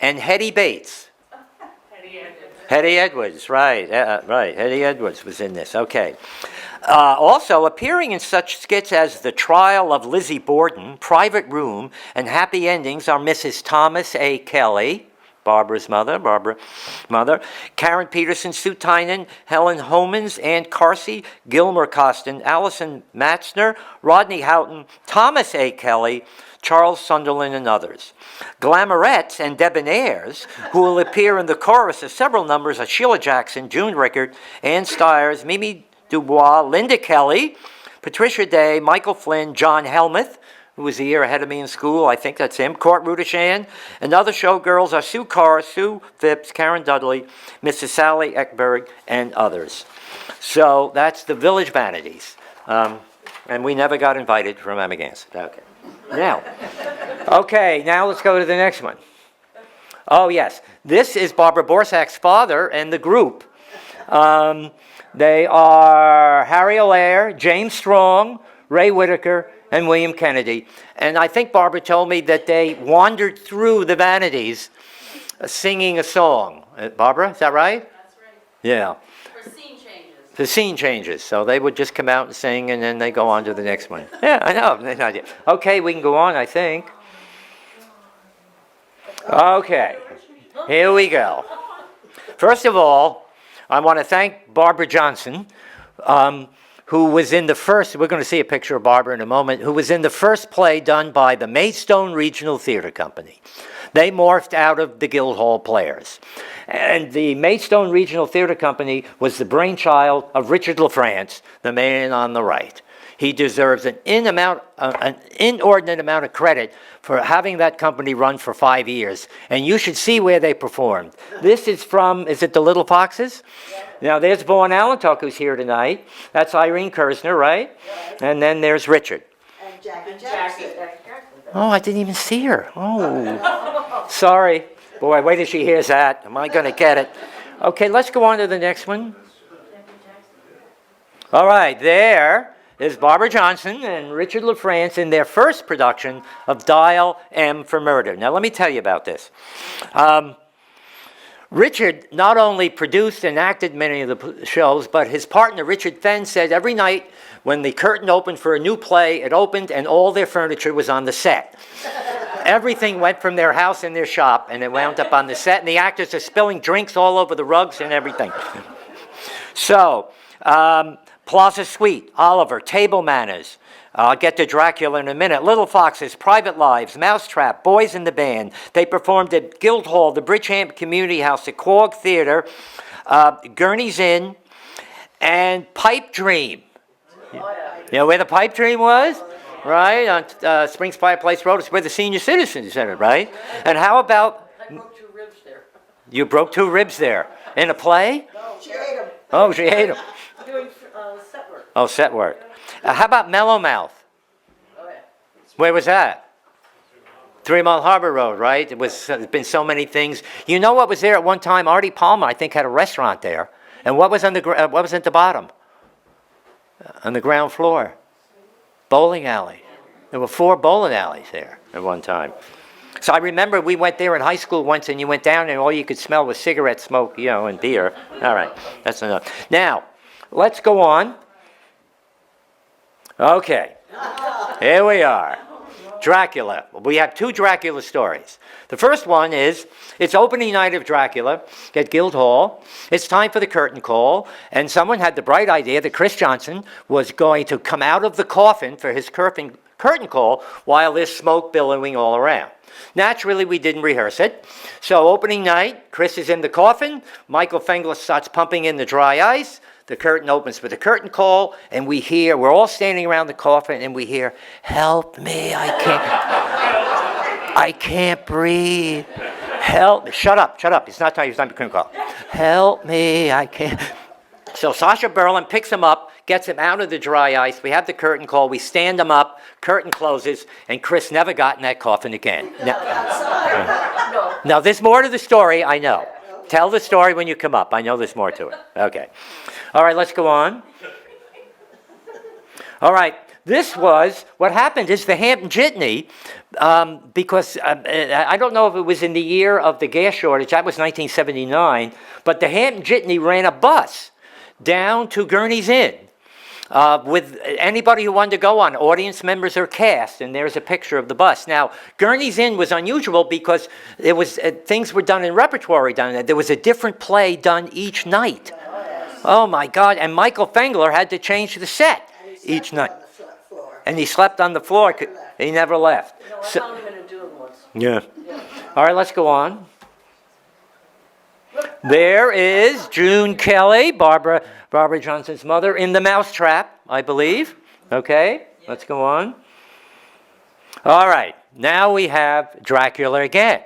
and Hetty Bates. Hetty Edwards, right, right. Hetty Edwards was in this, okay. Also, appearing in such skits as The Trial of Lizzie Borden, Private Room, and Happy Endings are Mrs. Thomas A. Kelly, Barbara's mother, Karen Peterson, Sue Tynan, Helen Homans, Ann Carsey, Gilmer Costin, Allison Matzner, Rodney Houghton, Thomas A. Kelly, Charles Sunderland, and others. Glamorettes and debonaires, who will appear in the chorus of several numbers, are Sheila Jackson, June Rickard, Ann Stiers, Mimi Dubois, Linda Kelly, Patricia Day, Michael Flynn, John Helmuth, who was a year ahead of me in school, I think that's him, Court Rudishan, and other showgirls are Sue Carr, Sue Phipps, Karen Dudley, Mrs. Sally Eckberg, and others. So that's the Village Vanities. And we never got invited from Amagansett. Okay, now let's go to the next one. Oh, yes. This is Barbara Borsack's father and the group. They are Harry Allaire, James Strong, Ray Whitaker, and William Kennedy. And I think Barbara told me that they wandered through the Vanities singing a song. Barbara, is that right? That's right. Yeah. For scene changes. The scene changes, so they would just come out and sing, and then they go on to the next one. Yeah, I know. Nice idea. Okay, we can go on, I think. Okay, here we go. First of all, I want to thank Barbara Johnson, who was in the first, we're going to see a picture of Barbara in a moment, who was in the first play done by the Maidstone Regional Theatre Company. They morphed out of the Guildhall Players. And the Maidstone Regional Theatre Company was the brainchild of Richard LaFrance, the man on the right. He deserves an inordinate amount of credit for having that company run for 5 years. And you should see where they performed. This is from, is it the Little Foxes? Yeah. Now there's Vaughan Allentuck, who's here tonight. That's Irene Kersner, right? Yeah. And then there's Richard. And Jackie Jackson. Oh, I didn't even see her. Oh, sorry. Boy, wait till she hears that. Am I going to get it? Okay, let's go on to the next one. All right, there is Barbara Johnson and Richard LaFrance in their first production of Dial M for Murder. Now, let me tell you about this. Richard not only produced and acted many of the shows, but his partner, Richard Fenn, said every night when the curtain opened for a new play, it opened and all their furniture was on the set. Everything went from their house and their shop, and it wound up on the set, and the actors are spilling drinks all over the rugs and everything. So, Plaza Suite, Oliver, Table Manners. I'll get to Dracula in a minute. Little Foxes, Private Lives, Mousetrap, Boys in the Band. They performed at Guildhall, the Bridgehampton Community House, the Quogue Theatre, Gurney's Inn, and Pipe Dream. You know where the Pipe Dream was? Right, on Springs Fireplace Road. It's where the Senior Citizens Center, right? And how about... I broke 2 ribs there. You broke 2 ribs there. In a play? No, she ate him. Oh, she ate them. Doing set work. Oh, set work. How about Mellowmouth? Oh, yeah. Where was that? 3 Mile Harbor Road, right? There's been so many things. You know what was there at one time? Artie Palmer, I think, had a restaurant there. And what was on what was at the bottom? On the ground floor? Bowling alley. There were 4 bowling alleys there at one time. So I remember we went there in high school once, and you went down and all you could smell was cigarette smoke, you know, and beer. All right, that's enough. Now, let's go on. Okay, here we are. Dracula. We have two Dracula stories. The first one is, it's opening night of Dracula at Guildhall. It's time for the curtain call, and someone had the bright idea that Chris Johnson was going to come out of the coffin for his curtain call while there's smoke billowing all around. Naturally, we didn't rehearse it. So opening night, Chris is in the coffin. Michael Fengler starts pumping in the dry ice. The curtain opens with a curtain call, and we're all standing around the coffin, and we hear, "Help me, I can't breathe. Help." Shut up. It's not time to curtain call. "Help me, I can't." So Sacha Berlin picks him up, gets him out of the dry ice. We have the curtain call. We stand him up. Curtain closes, and Chris never got in that coffin again. Now, there's more to the story, I know. Tell the story when you come up. I know there's more to it. Okay. All right, let's go on. All right. What happened is the Hampton Jitney, because I don't know if it was in the year of the gas shortage, that was 1979, but the Hampton Jitney ran a bus down to Gurney's Inn with anybody who wanted to go on, audience members or cast, and there's a picture of the bus. Now, Gurney's Inn was unusual because it was things were done in repertory done. There was a different play done each night. Oh my God, and Michael Fengler had to change the set each night. And he slept on the floor. He never left. You know, I found him in a dune once. Yeah. All right, let's go on. There is June Kelly, Barbara Johnson's mother, in the mousetrap, I believe. Okay, let's go on. All right, now we have Dracula again.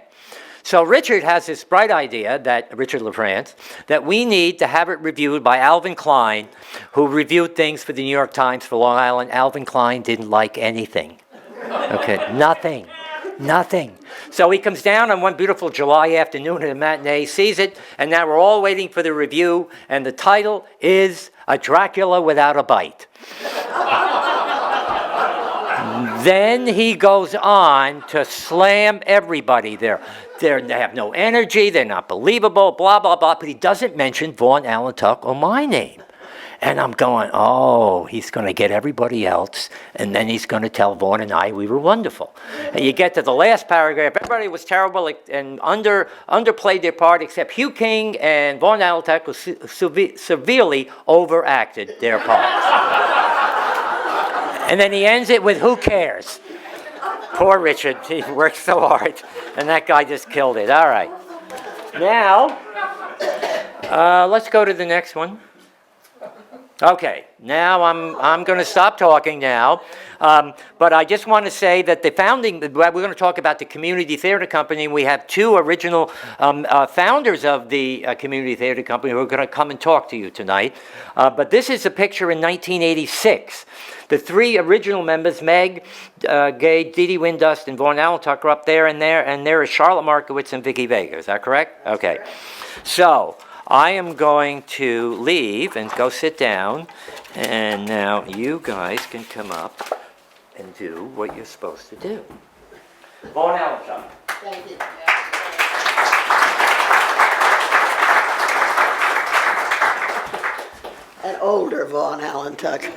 So Richard has this bright idea, Richard LaFrance, that we need to have it reviewed by Alvin Klein, who reviewed things for the New York Times for Long Island. Alvin Klein didn't like anything. Okay, nothing. So he comes down on one beautiful July afternoon at a matinee, sees it, and now we're all waiting for the review, and the title is A Dracula Without a Bite. Then he goes on to slam everybody there. They have no energy, they're not believable, blah, blah, blah, but he doesn't mention Vaughan Allentuck or my name. And I'm going, oh, he's going to get everybody else, and then he's going to tell Vaughan and I we were wonderful. And you get to the last paragraph, everybody was terrible and underplayed their part, except Hugh King and Vaughan Allentuck who severely overacted their parts. And then he ends it with, who cares? Poor Richard, he worked so hard, and that guy just killed it. All right. Now, let's go to the next one. Okay, now I'm going to stop talking now, but I just want to say that we're going to talk about the Community Theater Company. We have two original founders of the Community Theater Company who are going to come and talk to you tonight. But this is a picture in 1986. The three original members, Meg Gage, Dee Dee Windust, and Vaughan Allentuck, are up there, and there is Charlotte Markowitz and Vicki Vega. Is that correct? Okay. So I am going to leave and go sit down, and now you guys can come up and do what you're supposed to do. Vaughan Allentuck. Thank you. An older Vaughan Allentuck.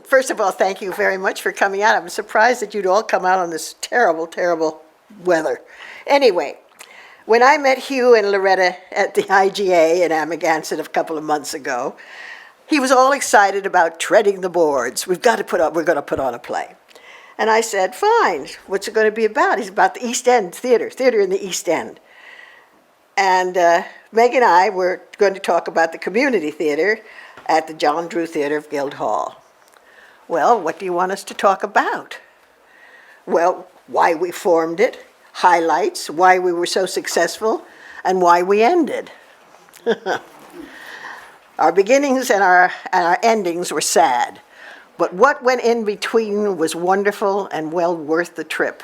First of all, thank you very much for coming out. I'm surprised that you'd all come out on this terrible, terrible weather. Anyway, when I met Hugh and Loretta at the IGA in Amagansett a couple of months ago, he was all excited about treading the boards. We're going to put on a play. And I said, fine, what's it going to be about? He's about the East End theater in the East End. And Meg and I were going to talk about the community theater at the John Drew Theater of Guildhall. Well, what do you want us to talk about? Well, why we formed it, highlights, why we were so successful, and why we ended. Our beginnings and our endings were sad, but what went in between was wonderful and well worth the trip.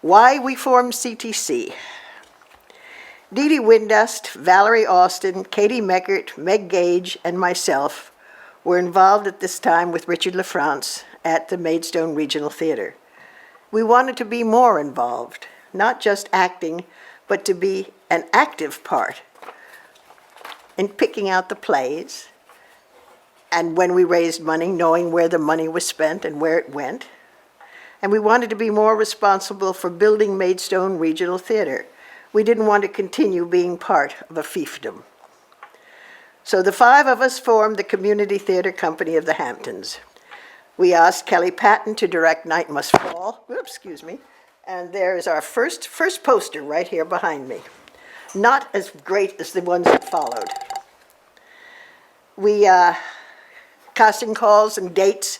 Why we formed CTC. Dee Dee Windust, Valerie Austin, Katie Meckert, Meg Gage, and myself were involved at this time with Richard LaFrance at the Maidstone Regional Theater. We wanted to be more involved, not just acting, but to be an active part in picking out the plays and when we raised money, knowing where the money was spent and where it went. And we wanted to be more responsible for building Maidstone Regional Theatre. We didn't want to continue being part of a fiefdom. So the 5 of us formed the Community Theatre Company of the Hamptons. We asked Kelly Patton to direct Night Must Fall. Oops, excuse me. And there's our first poster right here behind me. Not as great as the ones that followed. We, casting calls and dates,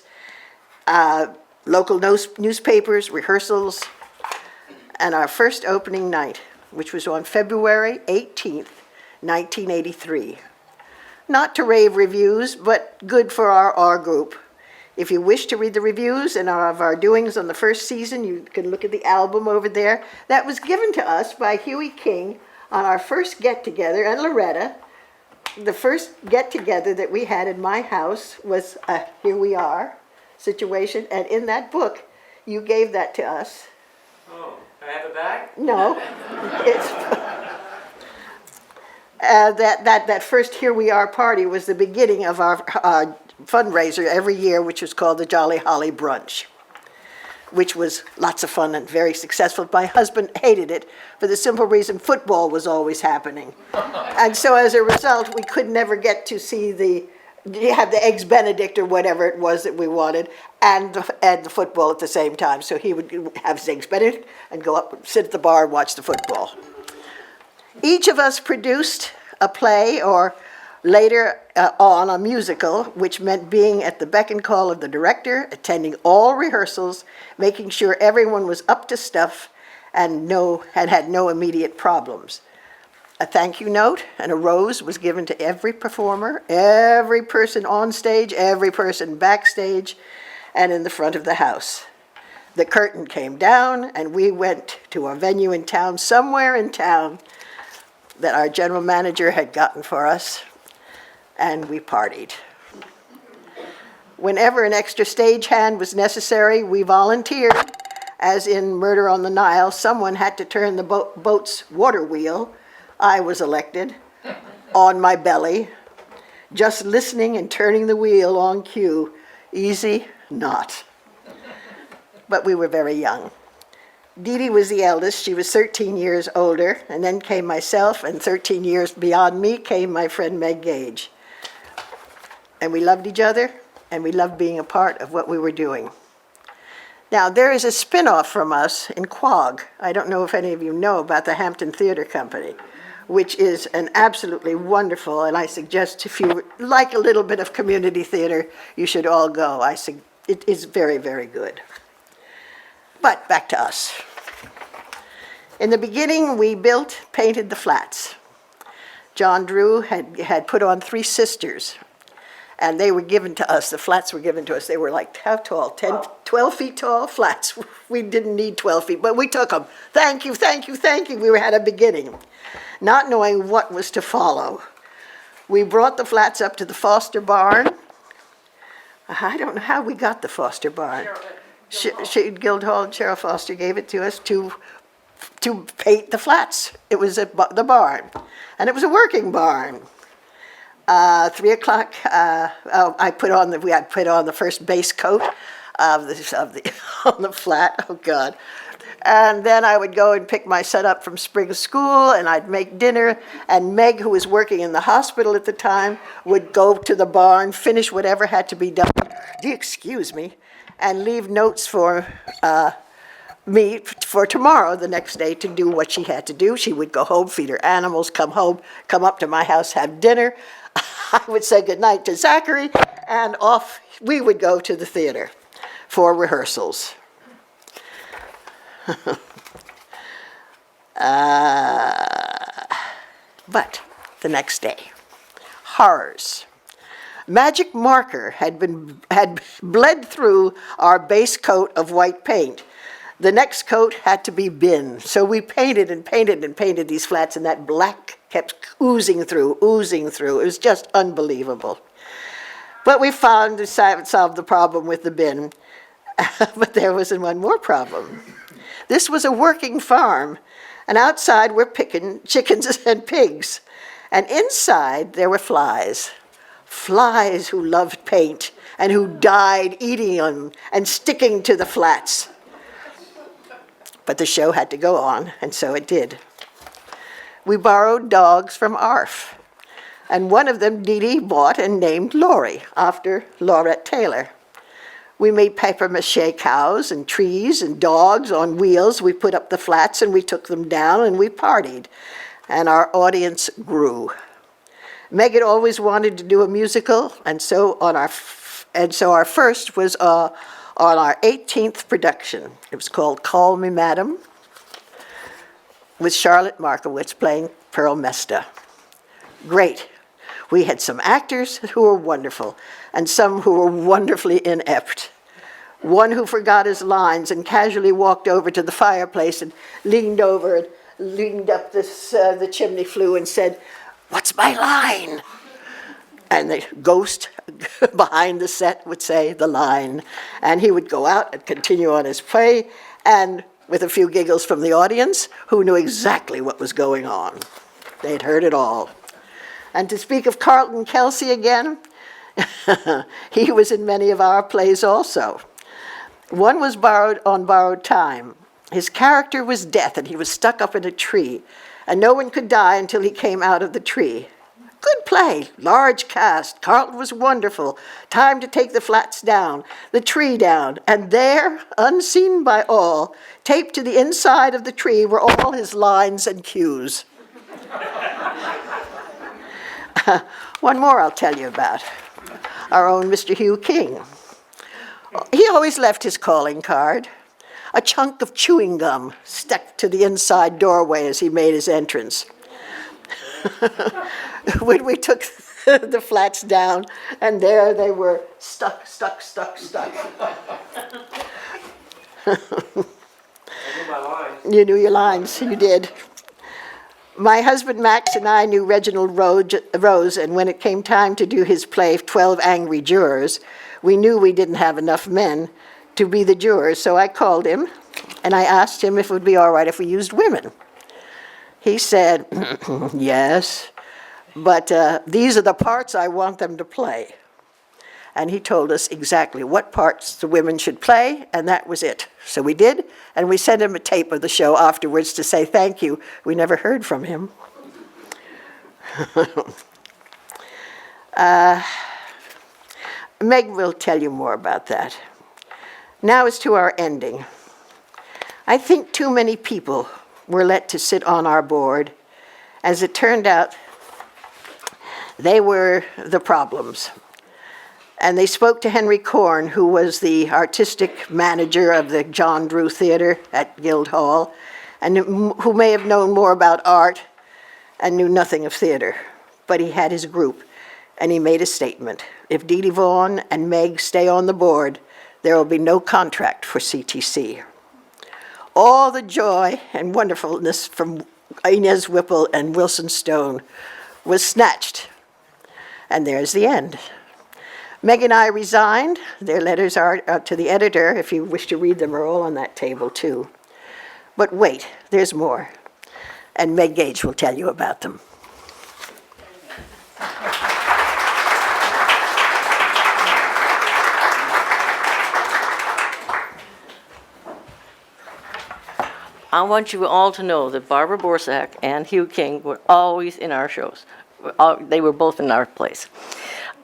local newspapers, rehearsals, and our first opening night, which was on February 18th, 1983. Not to rave reviews, but good for our group. If you wish to read the reviews and of our doings on the first season, you can look at the album over there. That was given to us by Hugh King on our first get-together, and Loretta. The first get-together that we had in my house was a Here We Are situation, and in that book, you gave that to us. Oh, can I have it back? No, it's... that first Here We Are party was the beginning of our fundraiser every year, which was called the Jolly Holly Brunch, which was lots of fun and very successful. My husband hated it for the simple reason football was always happening. And so as a result, we could never get to see have the Eggs Benedict or whatever it was that we wanted, and the football at the same time. So he would have his Eggs Benedict and go up and sit at the bar and watch the football. Each of us produced a play, or later on a musical, which meant being at the beck and call of the director, attending all rehearsals, making sure everyone was up to stuff and had no immediate problems. A thank you note and a rose was given to every performer, every person on stage, every person backstage, and in the front of the house. The curtain came down, and we went to a venue in town, somewhere in town, that our general manager had gotten for us, and we partied. Whenever an extra stagehand was necessary, we volunteered. As in Murder on the Nile, someone had to turn the boat's water wheel. I was elected, on my belly, just listening and turning the wheel on cue. Easy? Not. But we were very young. Dee Dee was the eldest. She was 13 years older, and then came myself, and 13 years beyond me came my friend Meg Gage. And we loved each other, and we loved being a part of what we were doing. Now, there is a spin-off from us in Quogue. I don't know if any of you know about the Hampton Theatre Company, which is an absolutely wonderful, and I suggest if you like a little bit of community theater, you should all go. It is very, very good. But back to us. In the beginning, we painted the flats. John Drew had put on 3 sisters, and they were given to us. The flats were given to us. They were like, how tall? 12 feet tall flats. We didn't need 12 feet, but we took them. Thank you, thank you, thank you. We had a beginning, not knowing what was to follow. We brought the flats up to the Foster barn. I don't know how we got the Foster barn. Guildhall and Cheryl Foster gave it to us to paint the flats. It was at the barn, and it was a working barn. 3 o'clock, I put on the first base coat on the flat. Oh God! And then I would go and pick my son up from spring school, and I'd make dinner. And Meg, who was working in the hospital at the time, would go to the barn, finish whatever had to be done. Excuse me. And leave notes for me for tomorrow, the next day, to do what she had to do. She would go home, feed her animals, come home, come up to my house, have dinner. I would say goodnight to Zachary, and off we would go to the theater for rehearsals. But the next day, horrors. Magic marker had bled through our base coat of white paint. The next coat had to be bin. So we painted and painted and painted these flats, and that black kept oozing through. It was just unbelievable. But we solved the problem with the bin. But there was one more problem. This was a working farm, and outside we're picking chickens and pigs. And inside there were flies. flies who loved paint and who died eating them and sticking to the flats. But the show had to go on, and so it did. We borrowed dogs from ARF, and one of them Dee Dee bought and named Laurie, after Laurette Taylor. We made papier-mâché cows and trees and dogs on wheels. We put up the flats and we took them down and we partied, and our audience grew. Meg had always wanted to do a musical, and so our first was on our 18th production. It was called Call Me Madam, with Charlotte Markowitz playing Pearl Mesta. Great. We had some actors who were wonderful, and some who were wonderfully inept. One who forgot his lines and casually walked over to the fireplace and leaned over and leaned up the chimney flue and said, "What's my line?" And the ghost behind the set would say the line. And he would go out and continue on his play, and with a few giggles from the audience, who knew exactly what was going on. They'd heard it all. And to speak of Carlton Kelsey again, he was in many of our plays also. One was on Borrowed Time. His character was Death, and he was stuck up in a tree, and no one could die until he came out of the tree. Good play, large cast. Carlton was wonderful. Time to take the flats down, the tree down, and there, unseen by all, taped to the inside of the tree were all his lines and cues. One more I'll tell you about. Our own Mr. Hugh King. He always left his calling card, a chunk of chewing gum stuck to the inside doorway as he made his entrance. When we took the flats down, and there they were, stuck. I knew my lines. You knew your lines, you did. My husband Max and I knew Reginald Rose, and when it came time to do his play, 12 Angry Jurors, we knew we didn't have enough men to be the jurors, so I called him, and I asked him if it would be all right if we used women. He said, yes, but these are the parts I want them to play. And he told us exactly what parts the women should play, and that was it. So we did, and we sent him a tape of the show afterwards to say thank you. We never heard from him. Meg will tell you more about that. Now as to our ending. I think too many people were let to sit on our board. As it turned out, they were the problems. And they spoke to Henry Korn, who was the artistic manager of the John Drew Theater at Guildhall, and who may have known more about art and knew nothing of theater. But he had his group, and he made a statement. If Dee Dee Vaughan and Meg stay on the board, there will be no contract for CTC. All the joy and wonderfulness from Inez Whipple and Wilson Stone was snatched. And there's the end. Meg and I resigned. Their letters are to the editor. If you wish to read them, are all on that table, too. But wait, there's more. And Meg Gage will tell you about them. I want you all to know that Barbara Borsack and Hugh King were always in our shows. They were both in our place.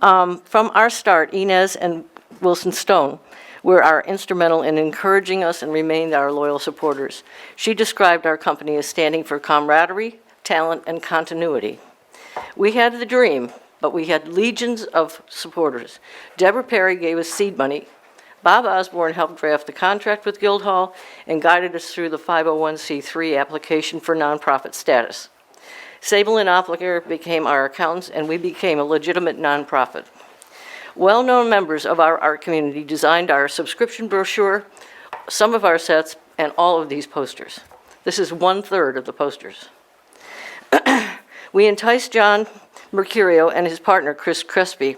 From our start, Inez and Wilson Stone were our instrumental in encouraging us and remained our loyal supporters. She described our company as standing for camaraderie, talent, and continuity. We had the dream, but we had legions of supporters. Deborah Perry gave us seed money. Bob Osborne helped draft the contract with Guildhall and guided us through the 501c3 application for nonprofit status. Sable and Opliger became our accountants, and we became a legitimate nonprofit. Well-known members of our art community designed our subscription brochure, some of our sets, and all of these posters. This is 1/3 of the posters. We enticed John Mercurio and his partner, Chris Crespi,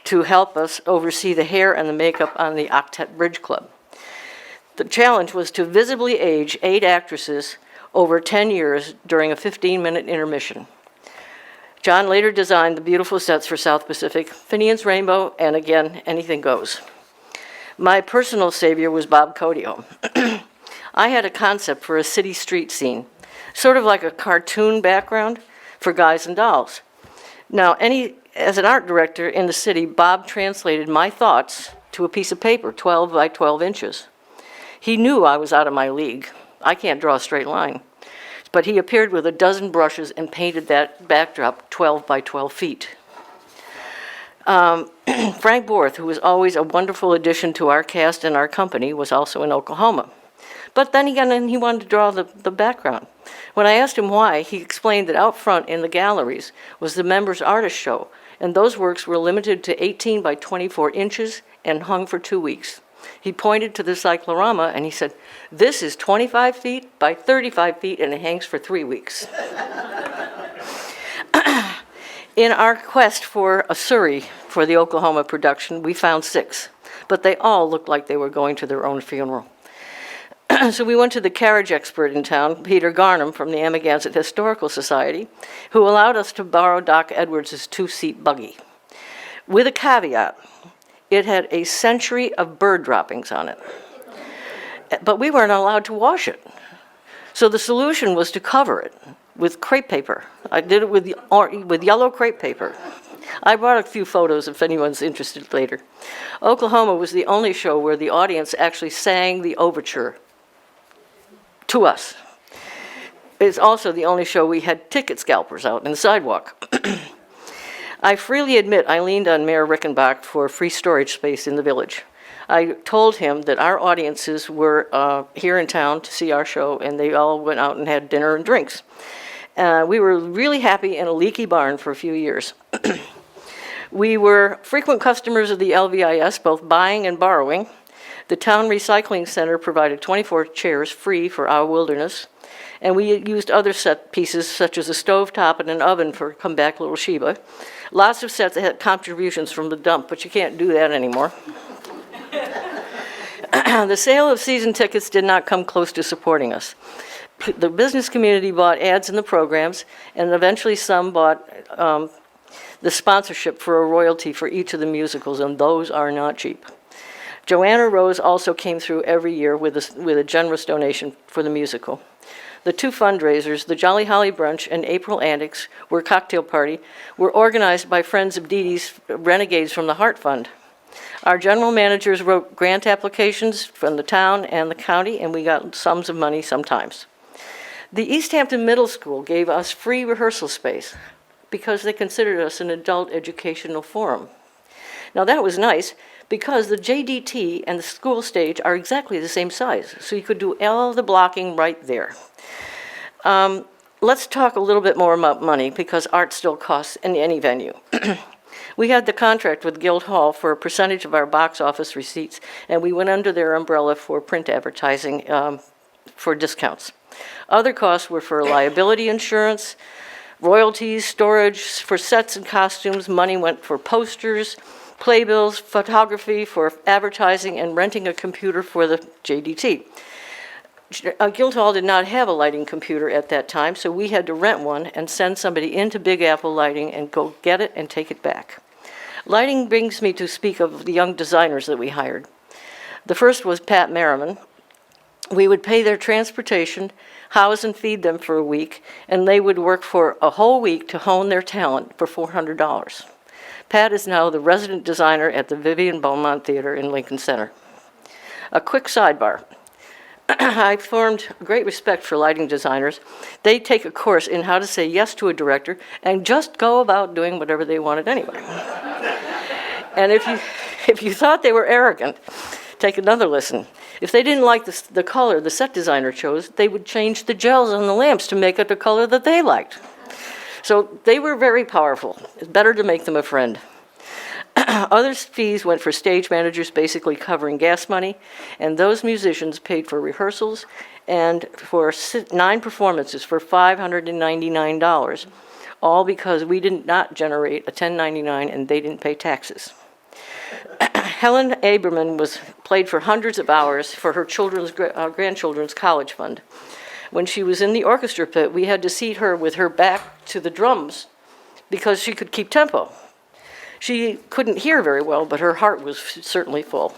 to help us oversee the hair and the makeup on the Octet Bridge Club. The challenge was to visibly age 8 actresses over 10 years during a 15-minute intermission. John later designed the beautiful sets for South Pacific, Finian's Rainbow, and again, Anything Goes. My personal savior was Bob Codio. I had a concept for a city street scene, sort of like a cartoon background for Guys and Dolls. Now, as an art director in the city, Bob translated my thoughts to a piece of paper, 12 by 12 inches. He knew I was out of my league. I can't draw a straight line. But he appeared with a dozen brushes and painted that backdrop 12 by 12 feet. Frank Borth, who was always a wonderful addition to our cast and our company, was also in Oklahoma. But then again, he wanted to draw the background. When I asked him why, he explained that out front in the galleries was the members' artist show, and those works were limited to 18 by 24 inches and hung for 2 weeks. He pointed to the cyclorama and he said, "This is 25 feet by 35 feet and it hangs for 3 weeks." In our quest for a Surrey for the Oklahoma production, we found 6, but they all looked like they were going to their own funeral. So we went to the carriage expert in town, Peter Garnham from the Amagansett Historical Society, who allowed us to borrow Doc Edwards' 2-seat buggy. With a caveat, it had a century of bird droppings on it. But we weren't allowed to wash it. So the solution was to cover it with crepe paper. I did it with yellow crepe paper. I brought a few photos if anyone's interested later. Oklahoma was the only show where the audience actually sang the overture to us. It's also the only show we had ticket scalpers out in the sidewalk. I freely admit I leaned on Mayor Rickenbach for free storage space in the village. I told him that our audiences were here in town to see our show, and they all went out and had dinner and drinks. We were really happy in a leaky barn for a few years. We were frequent customers of the LVIS, both buying and borrowing. The town recycling center provided 24 chairs free for our wilderness, and we used other set pieces such as a stovetop and an oven for Come Back Little Sheba. Lots of sets that had contributions from the dump, but you can't do that anymore. The sale of season tickets did not come close to supporting us. The business community bought ads in the programs, and eventually some bought the sponsorship for a royalty for each of the musicals, and those are not cheap. Joanna Rose also came through every year with a generous donation for the musical. The 2 fundraisers, the Jolly Holly Brunch and April Antics, cocktail party, were organized by friends of Dee Dee's Renegades from the Heart Fund. Our general managers wrote grant applications from the town and the county, and we got sums of money sometimes. The East Hampton Middle School gave us free rehearsal space because they considered us an adult educational forum. Now that was nice because the JDT and the school stage are exactly the same size, so you could do all the blocking right there. Let's talk a little bit more about money because art still costs in any venue. We had the contract with Guildhall for a percentage of our box office receipts, and we went under their umbrella for print advertising for discounts. Other costs were for liability insurance, royalties, storage for sets and costumes. Money went for posters, playbills, photography for advertising, and renting a computer for the JDT. Guildhall did not have a lighting computer at that time, so we had to rent one and send somebody into Big Apple Lighting and go get it and take it back. Lighting brings me to speak of the young designers that we hired. The first was Pat Merriman. We would pay their transportation, house and feed them for a week, and they would work for a whole week to hone their talent for $400. Pat is now the resident designer at the Vivian Beaumont Theater in Lincoln Center. A quick sidebar. I formed great respect for lighting designers. They take a course in how to say yes to a director and just go about doing whatever they wanted anyway. And if you thought they were arrogant, take another listen. If they didn't like the color the set designer chose, they would change the gels on the lamps to make it the color that they liked. So they were very powerful. It's better to make them a friend. Other fees went for stage managers basically covering gas money, and those musicians paid for rehearsals and for 9 performances for $599, all because we did not generate a 1099 and they didn't pay taxes. Helen Aberman played for hundreds of hours for her grandchildren's college fund. When she was in the orchestra pit, we had to seat her with her back to the drums because she could keep tempo. She couldn't hear very well, but her heart was certainly full.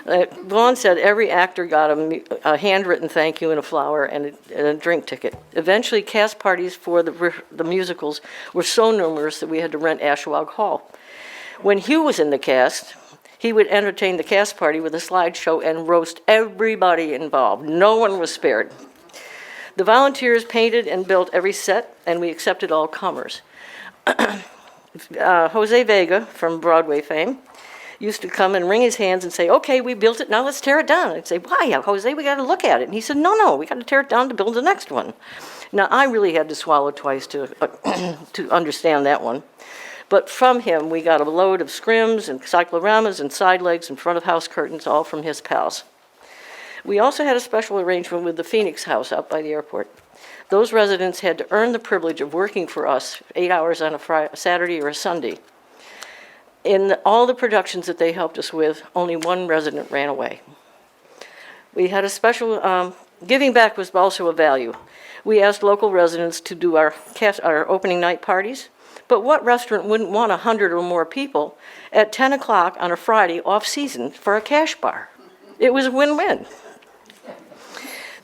Vaughan said every actor got a handwritten thank you and a flower and a drink ticket. Eventually, cast parties for the musicals were so numerous that we had to rent Ashwag Hall. When Hugh was in the cast, he would entertain the cast party with a slideshow and roast everybody involved. No one was spared. The volunteers painted and built every set, and we accepted all comers. Jose Vega, from Broadway fame, used to come and wring his hands and say, okay, we built it, now let's tear it down. I'd say, why, Jose, we got to look at it. And he said, no, we got to tear it down to build the next one. Now, I really had to swallow twice to understand that one. But from him, we got a load of scrims and cycloramas and side legs and front of house curtains, all from his pals. We also had a special arrangement with the Phoenix House up by the airport. Those residents had to earn the privilege of working for us 8 hours on a Saturday or a Sunday. In all the productions that they helped us with, only one resident ran away. We had a special, giving back was also a value. We asked local residents to do our opening night parties, but what restaurant wouldn't want 100 or more people at 10 o'clock on a Friday off-season for a cash bar? It was a win-win.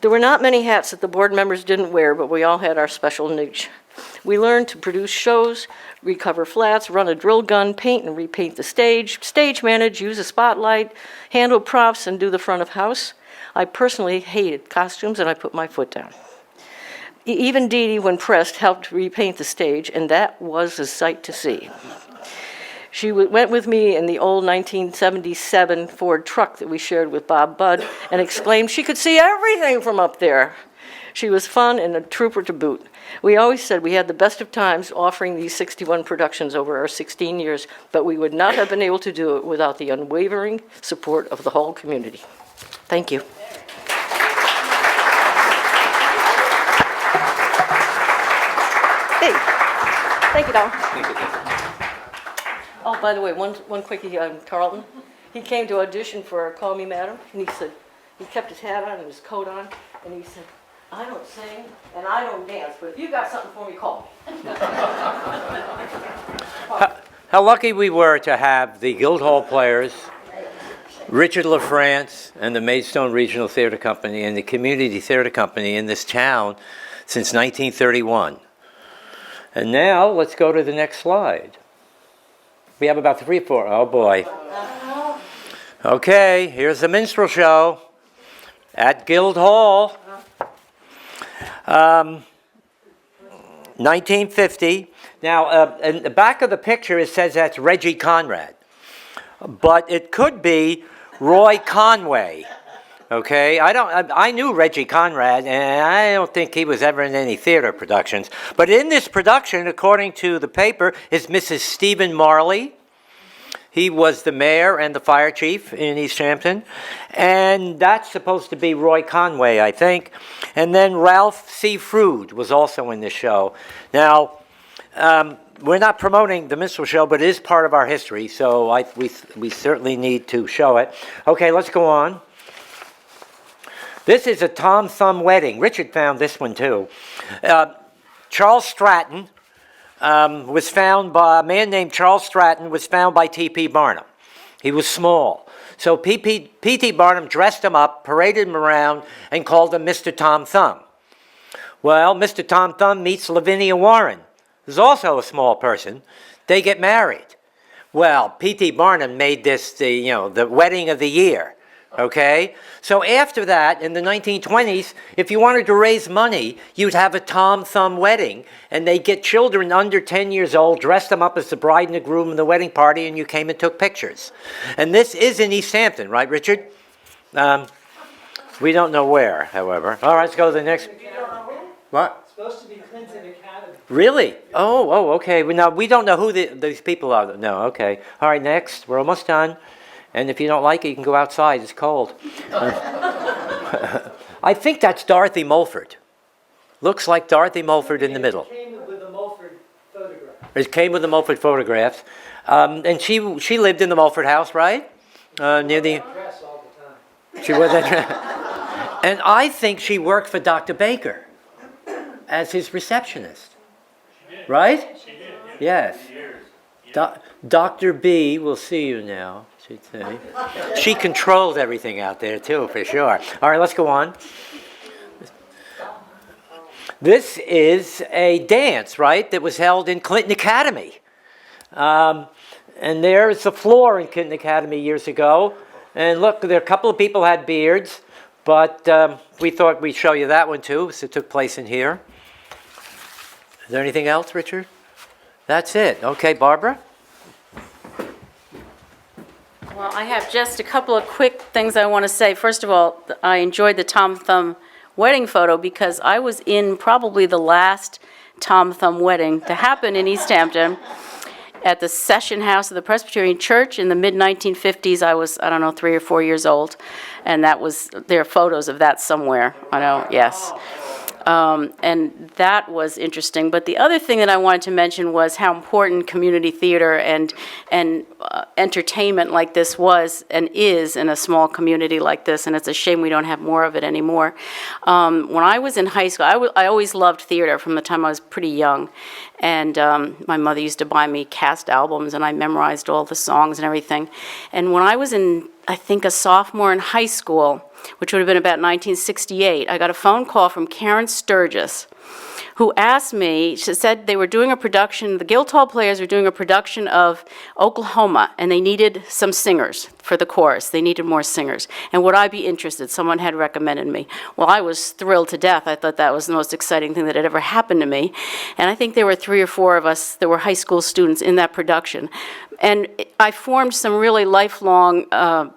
There were not many hats that the board members didn't wear, but we all had our special niche. We learned to produce shows, recover flats, run a drill gun, paint and repaint the stage manage, use a spotlight, handle props, and do the front of house. I personally hated costumes, and I put my foot down. Even Dee Dee, when pressed, helped repaint the stage, and that was a sight to see. She went with me in the old 1977 Ford truck that we shared with Bob Budd and exclaimed she could see everything from up there. She was fun and a trooper to boot. We always said we had the best of times offering these 61 productions over our 16 years, but we would not have been able to do it without the unwavering support of the whole community. Thank you. Hey, thank you, Don. Thank you. Oh, by the way, one quickie on Carlton. He came to audition for Call Me Madam, and he said, he kept his hat on and his coat on, and he said, I don't sing and I don't dance, but if you got something for me, call me. How lucky we were to have the Guildhall Players, Richard LaFrance, and the Maidstone Regional Theater Company and the Community Theater Company in this town since 1931. And now, let's go to the next slide. We have about 3 or 4. Oh, boy. Okay, here's the minstrel show at Guildhall. 1950. Now, in the back of the picture, it says that's Reggie Conrad. But it could be Roy Conway. Okay, I knew Reggie Conrad, and I don't think he was ever in any theater productions. But in this production, according to the paper, is Mrs. Stephen Marley. He was the mayor and the fire chief in East Hampton. And that's supposed to be Roy Conway, I think. And then Ralph C. Frood was also in this show. Now, we're not promoting the minstrel show, but it is part of our history, so we certainly need to show it. Okay, let's go on. This is a Tom Thumb wedding. Richard found this one, too. Charles Stratton was found by a man named Charles Stratton, was found by T.P. Barnum. He was small. So P.T. Barnum dressed him up, paraded him around, and called him Mr. Tom Thumb. Well, Mr. Tom Thumb meets Lavinia Warren, who's also a small person. They get married. Well, P.T. Barnum made this the wedding of the year. Okay? So after that, in the 1920s, if you wanted to raise money, you'd have a Tom Thumb wedding, and they'd get children under 10 years old, dress them up as the bride and the groom in the wedding party, and you came and took pictures. And this is in East Hampton, right, Richard? We don't know where, however. All right, let's go to the next. What? It's supposed to be Clinton Academy. Really? Oh, okay. Well, now, we don't know who these people are. No, okay. All right, next. We're almost done. And if you don't like it, you can go outside. It's cold. I think that's Dorothy Mulford. Looks like Dorothy Mulford in the middle. It came with the Mulford photograph. It came with the Mulford photographs. And she lived in the Mulford house, right? Near the... Dress all the time. She was at... And I think she worked for Dr. Baker as his receptionist. She did. right? Yes. Dr. B will see you now, she'd say. She controlled everything out there, too, for sure. All right, let's go on. This is a dance, right, that was held in Clinton Academy. And there's the floor in Clinton Academy years ago. And look, there are a couple of people had beards, but we thought we'd show you that one, too, so it took place in here. Is there anything else, Richard? That's it. Okay, Barbara? Well, I have just a couple of quick things I want to say. First of all, I enjoyed the Tom Thumb wedding photo because I was in probably the last Tom Thumb wedding to happen in East Hampton at the Session House of the Presbyterian Church in the mid-1950s. I was, 3 or 4 years old, and there are photos of that somewhere. I know, yes. And that was interesting. But the other thing that I wanted to mention was how important community theater and entertainment like this was and is in a small community like this, and it's a shame we don't have more of it anymore. When I was in high school, I always loved theater from the time I was pretty young, and my mother used to buy me cast albums, and I memorized all the songs and everything. And when I was in, I think, a sophomore in high school, which would have been about 1968, I got a phone call from Karen Sturgis, who asked me, she said they were doing a production, the Guildhall Players were doing a production of Oklahoma, and they needed some singers for the chorus. They needed more singers. And would I be interested? Someone had recommended me. Well, I was thrilled to death. I thought that was the most exciting thing that had ever happened to me. And I think there were 3 or 4 of us that were high school students in that production. And I formed some really lifelong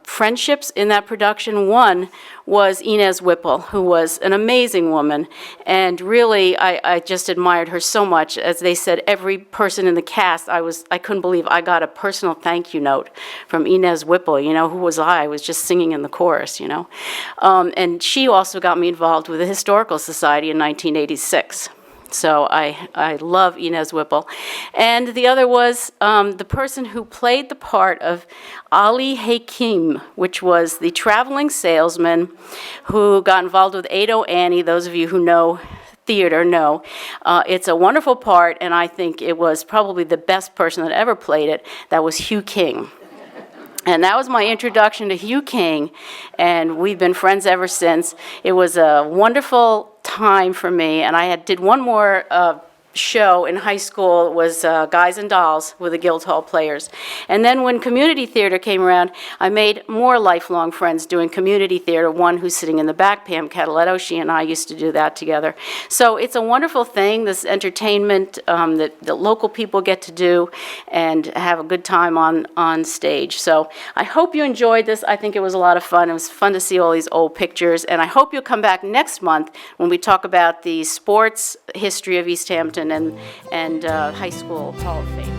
friendships in that production. One was Inez Whipple, who was an amazing woman, and really I just admired her so much. As they said, every person in the cast, I couldn't believe I got a personal thank you note from Inez Whipple. Who was I? I was just singing in the chorus, And she also got me involved with the Historical Society in 1986. So I love Inez Whipple. And the other was the person who played the part of Ali Hakim, which was the traveling salesman who got involved with Ado Annie. Those of you who know theater know. It's a wonderful part, and I think it was probably the best person that ever played it. That was Hugh King. And that was my introduction to Hugh King, and we've been friends ever since. It was a wonderful time for me, and I did one more show in high school. It was Guys and Dolls with the Guildhall Players. And then when community theater came around, I made more lifelong friends doing community theater. One who's sitting in the back, Pam Cataletto, she and I used to do that together. So it's a wonderful thing, this entertainment that the local people get to do and have a good time on stage. So I hope you enjoyed this. I think it was a lot of fun. It was fun to see all these old pictures. And I hope you'll come back next month when we talk about the sports history of East Hampton and High School Hall of Fame.